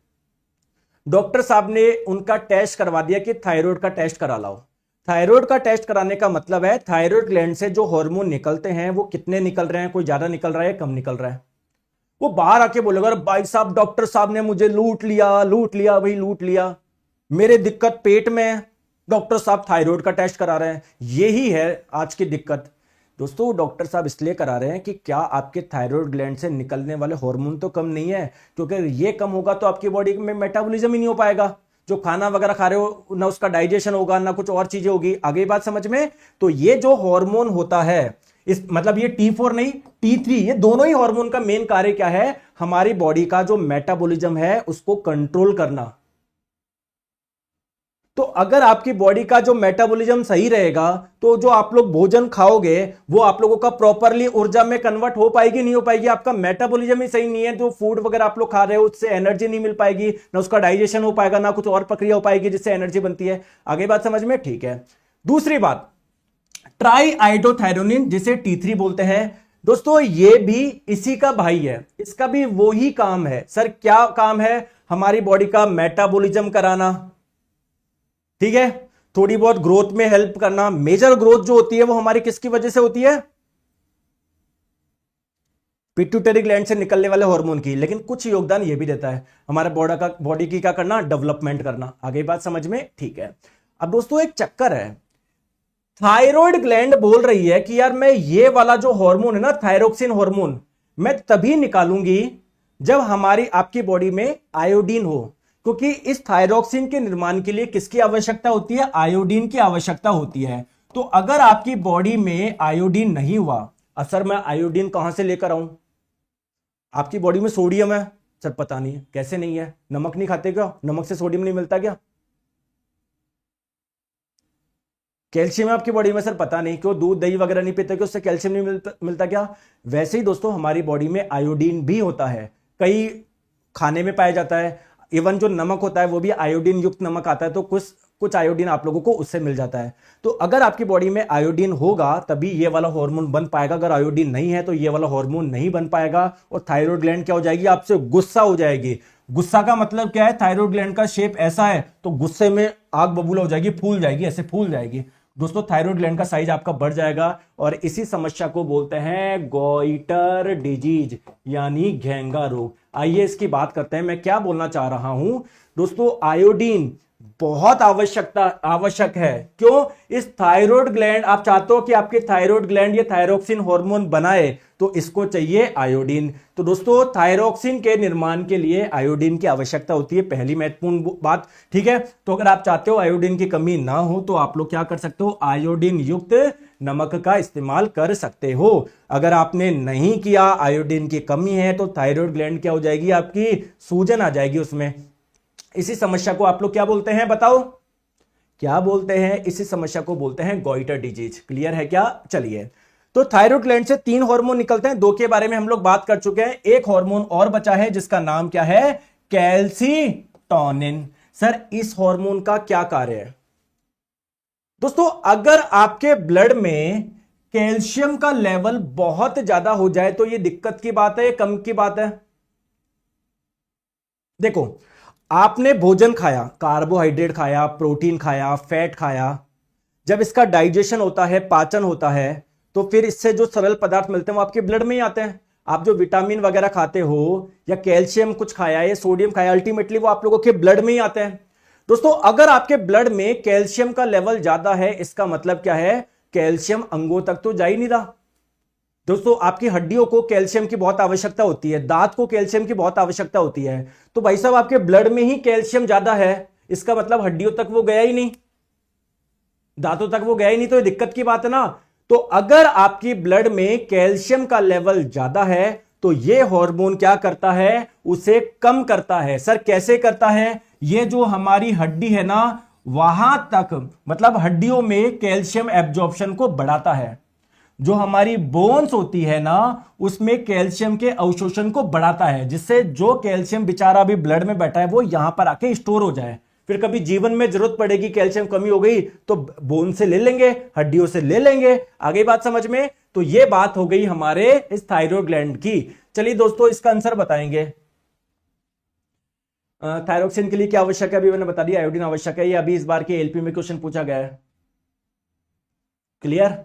डॉक्टर साहब ने उनका टेस्ट करवा दिया कि थायराइड का टेस्ट करा लाओ। थायराइड का टेस्ट कराने का मतलब है थायराइड ग्लैंड से जो हार्मोन निकलते हैं वो कितने निकल रहे हैं, कोई ज्यादा निकल रहा है, कम निकल रहा है। वो बाहर आके बोलेगा अरे भाई साहब डॉक्टर साहब ने मुझे लूट लिया भाई, लूट लिया, मेरे दिक्कत पेट में है, डॉक्टर साहब थायराइड का टेस्ट करा रहे हैं। यही है आज की दिक्कत दोस्तों। डॉक्टर साहब इसलिए करा रहे हैं कि क्या आपके थायराइड ग्लैंड से निकलने वाले हार्मोन तो कम नहीं है, क्योंकि ये कम होगा तो आपकी बॉडी में मेटाबॉलिज्म ही नहीं हो पाएगा। जो खाना वगैरह खा रहे हो ना उसका डाइजेशन होगा, ना कुछ और चीजें होगी। आगे बात समझ में? तो ये जो हार्मोन होता है, इस मतलब ये T4 नहीं T3, ये दोनों ही हार्मोन का मेन कार्य क्या है? हमारी बॉडी का जो मेटाबॉलिज्म है उसको कंट्रोल करना। तो अगर आपकी बॉडी का जो मेटाबॉलिज्म सही रहेगा तो जो आप लोग भोजन खाओगे वो आप लोगों का प्रॉपरली ऊर्जा में कन्वर्ट हो पाएगी, नहीं हो पाएगी? आपका मेटाबॉलिज्म ही सही नहीं है, जो फूड वगैरह आप लोग खा रहे हो उससे एनर्जी नहीं मिल पाएगी, ना उसका डाइजेशन हो पाएगा, ना कुछ और प्रक्रिया हो पाएगी जिससे एनर्जी बनती है। आगे बात समझ में? ठीक है। दूसरी बात, ट्राईआइडोथायरोनिन जिसे T3 बोलते हैं दोस्तों, ये भी इसी का भाई है, इसका भी वही काम है। सर क्या काम है? हमारी बॉडी का मेटाबॉलिज्म कराना, ठीक है, थोड़ी बहुत ग्रोथ में हेल्प करना। मेजर ग्रोथ जो होती है वो हमारी किसकी वजह से होती है? पिट्यूटरी ग्लैंड से निकलने वाले हार्मोन की। लेकिन कुछ योगदान ये भी देता है हमारे बॉडी की क्या करना? डेवलपमेंट करना। आगे बात समझ में? ठीक है। अब दोस्तों एक चक्कर है, थायराइड ग्लैंड बोल रही है कि यार मैं ये वाला जो हार्मोन है ना, थायरोक्सिन हार्मोन, मैं तभी निकालूंगी जब हमारी आपकी बॉडी में आयोडीन हो, क्योंकि इस थायरोक्सिन के निर्माण के लिए किसकी आवश्यकता होती है? आयोडीन की आवश्यकता होती है। तो अगर आपकी बॉडी में आयोडीन नहीं हुआ, सर मैं आयोडीन कहां से लेकर आऊं? आपकी बॉडी में सोडियम है, सर पता नहीं है कैसे नहीं है। नमक नहीं खाते क्या? नमक से सोडियम नहीं मिलता क्या? कैल्शियम है आपकी बॉडी में, सर पता नहीं क्यों। दूध दही वगैरह नहीं पीते, क्यों उससे कैल्शियम नहीं मिलता क्या? वैसे ही दोस्तों हमारी बॉडी में आयोडीन भी होता है, कई खाने में पाया जाता है। इवन जो नमक होता है वो भी आयोडीन युक्त नमक आता है, तो कुछ आयोडीन आप लोगों को उससे मिल जाता है। तो अगर आपकी बॉडी में आयोडीन होगा तभी ये वाला हार्मोन बन पाएगा। अगर आयोडीन नहीं है तो ये वाला हार्मोन नहीं बन पाएगा, और थायराइड ग्लैंड क्या हो जाएगी? आपसे गुस्सा हो जाएगी। गुस्सा का मतलब क्या है? थायराइड ग्लैंड का शेप ऐसा है तो गुस्से में आग बबूला हो जाएगी, फूल जाएगी, ऐसे फूल जाएगी। दोस्तों थायराइड ग्लैंड का साइज आपका बढ़ जाएगा, और इसी समस्या को बोलते हैं गॉइटर डिजीज यानी घेंगा रोग। आइए इसकी बात करते हैं। मैं क्या बोलना चाह रहा हूं दोस्तों, आयोडीन बहुत आवश्यक है। क्यों? इस थायराइड ग्लैंड, आप चाहते हो कि आपके थायराइड ग्लैंड ये थायरोक्सिन हार्मोन बनाए तो इसको चाहिए आयोडीन। तो दोस्तों थायरोक्सिन के निर्माण के लिए आयोडीन की आवश्यकता होती है, पहली महत्वपूर्ण बात। ठीक है, तो अगर आप चाहते हो आयोडीन की कमी ना हो तो आप लोग क्या कर सकते हो? आयोडीन युक्त नमक का इस्तेमाल कर सकते हो। अगर आपने नहीं किया, आयोडीन की कमी है, तो थायराइड ग्लैंड क्या हो जाएगी? आपकी सूजन आ जाएगी उसमें। इसी समस्या को आप लोग क्या बोलते हैं? बताओ क्या बोलते हैं? इसी समस्या को बोलते हैं गॉइटर डिजीज। क्लियर है क्या? चलिए, तो थायराइड ग्लैंड से 3 हार्मोन निकलते हैं, 2 के बारे में हम लोग बात कर चुके हैं। एक हार्मोन और बचा है जिसका नाम क्या है? कैल्सिटोनिन। सर इस हार्मोन का क्या कार्य है? दोस्तों अगर आपके ब्लड में कैल्शियम का लेवल बहुत ज्यादा हो जाए तो यह दिक्कत की बात है, कम की बात है? देखो, आपने भोजन खाया, कार्बोहाइड्रेट खाया, प्रोटीन खाया, फैट खाया, जब इसका डाइजेशन होता है, पाचन होता है, तो फिर इससे जो सरल पदार्थ मिलते हैं वो आपके ब्लड में ही आते हैं। आप जो विटामिन वगैरह खाते हो या कैल्शियम कुछ खाया या सोडियम खाया, अल्टीमेटली वो आप लोगों के ब्लड में ही आता है। दोस्तों अगर आपके ब्लड में कैल्शियम का लेवल ज्यादा है, इसका मतलब क्या है, कैल्शियम अंगों तक तो जा ही नहीं रहा। दोस्तों आपकी हड्डियों को कैल्शियम की बहुत आवश्यकता होती है, दांत को कैल्शियम की बहुत आवश्यकता होती है। तो भाई साहब आपके ब्लड में ही कैल्शियम ज्यादा है, इसका मतलब हड्डियों तक वो गया ही नहीं, दांतों तक वो गया ही नहीं, तो ये दिक्कत की बात है ना। तो अगर आपकी ब्लड में कैल्शियम का लेवल ज्यादा है तो ये हार्मोन क्या करता है, उसे कम करता है। सर कैसे करता है, ये जो हमारी हड्डी है ना वहां तक, मतलब हड्डियों में कैल्शियम एब्जॉर्प्शन को बढ़ाता है। जो हमारी बोन्स होती है ना उसमें कैल्शियम के अवशोषण को बढ़ाता है, जिससे जो कैल्शियम बेचारा अभी ब्लड में बैठा है वो यहां पर आके स्टोर हो जाए। फिर कभी जीवन में जरूरत पड़ेगी, कैल्शियम कमी हो गई तो बोन से ले लेंगे, हड्डियों से ले लेंगे। आगे बात समझ में। तो ये बात हो गई हमारे इस थायराइड ग्लैंड की। चलिए दोस्तों इसका आंसर बताएंगे। थायरोक्सिन के लिए क्या आवश्यक है, अभी मैंने बता दिया, आयोडीन आवश्यक है। ये अभी इस बार के एलपी में क्वेश्चन पूछा गया है। क्लियर,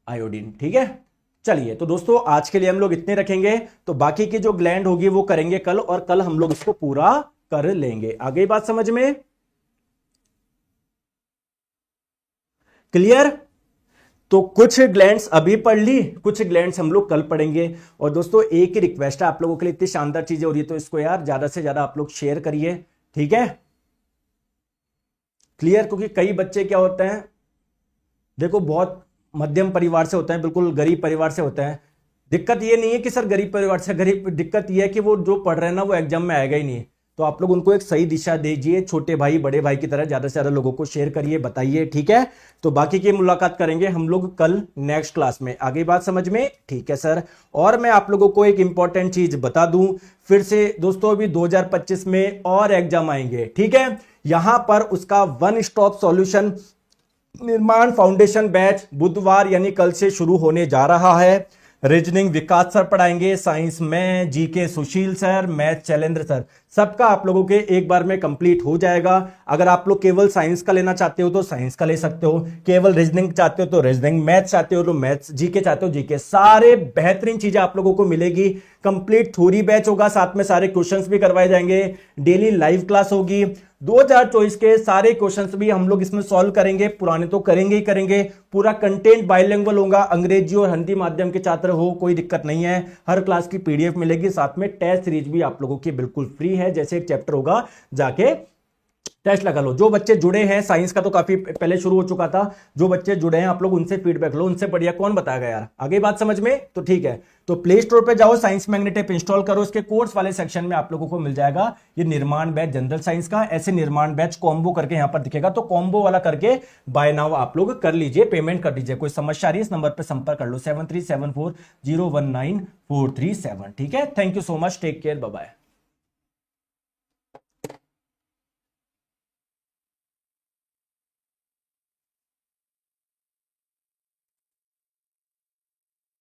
आयोडीन, ठीक है। चलिए तो दोस्तों आज के लिए हम लोग इतने रखेंगे, तो बाकी की जो ग्लैंड होगी वो करेंगे कल, और कल हम लोग इसको पूरा कर लेंगे। आगे बात समझ में, क्लियर। तो कुछ ग्लैंड्स अभी पढ़ ली, कुछ ग्लैंड्स हम लोग कल पढ़ेंगे। और दोस्तों एक ही रिक्वेस्ट है आप लोगों के लिए, इतनी शानदार चीजें हो रही है तो इसको यार ज्यादा से ज्यादा आप लोग शेयर करिए, ठीक है। क्लियर, क्योंकि कई बच्चे क्या होते हैं, देखो बहुत मध्यम परिवार से होते हैं, बिल्कुल गरीब परिवार से होते हैं। दिक्कत ये नहीं है कि सर गरीब परिवार से, गरीब दिक्कत ये है कि वो जो पढ़ रहे हैं ना वो एग्जाम में आएगा ही नहीं। तो आप लोग उनको एक सही दिशा दीजिए, छोटे भाई बड़े भाई की तरह ज्यादा से ज्यादा लोगों को शेयर करिए, बताइए, ठीक है। तो बाकी की मुलाकात करेंगे हम लोग कल नेक्स्ट क्लास में। आगे बात समझ में, ठीक है सर। और मैं आप लोगों को एक इंपॉर्टेंट चीज बता दूं फिर से दोस्तों, अभी 2025 में और एग्जाम आएंगे, ठीक है। यहां पर उसका वन स्टॉप सॉल्यूशन निर्माण फाउंडेशन बैच बुधवार यानी कल से शुरू होने जा रहा है। रीजनिंग विकास सर पढ़ाएंगे, साइंस में जीके सुशील सर, मैथ शैलेंद्र सर, सबका आप लोगों के एक बार में कंप्लीट हो जाएगा। अगर आप लोग केवल साइंस का लेना चाहते हो तो साइंस का ले सकते हो, केवल रीजनिंग चाहते हो तो रीजनिंग, मैथ चाहते हो तो मैथ्स, जीके चाहते हो जीके, सारे बेहतरीन चीजें आप लोगों को मिलेगी। कंप्लीट थ्योरी बैच होगा, साथ में सारे क्वेश्चंस भी करवाए जाएंगे, डेली लाइव क्लास होगी। 2024 के सारे क्वेश्चंस भी हम लोग इसमें सॉल्व करेंगे, पुराने तो करेंगे ही करेंगे। पूरा कंटेंट बाइलिंगुअल होगा, अंग्रेजी और हिंदी माध्यम के छात्र हो कोई दिक्कत नहीं है। हर क्लास की पीडीएफ मिलेगी, साथ में टेस्ट सीरीज भी आप लोगों की बिल्कुल फ्री है। जैसे एक चैप्टर होगा जाके टेस्ट लगा लो। जो बच्चे जुड़े हैं, साइंस का तो काफी पहले शुरू हो चुका था, जो बच्चे जुड़े हैं आप लोग उनसे फीडबैक लो, उनसे बढ़िया कौन बताएगा यार। आगे बात समझ में, तो ठीक है। तो प्ले स्टोर पे जाओ, साइंस मैग्नेट ऐप इंस्टॉल करो, इसके कोर्स वाले सेक्शन में आप लोगों को मिल जाएगा ये निर्माण बैच जनरल साइंस का। ऐसे निर्माण बैच कॉम्बो करके यहां पर दिखेगा, तो कॉम्बो वाला करके बाय नाउ आप लोग कर लीजिए, पेमेंट कर दीजिए। कोई समस्या आ रही है इस नंबर पर संपर्क कर लो, 7374019437, ठीक है। Thank you so much, take care, bye bye.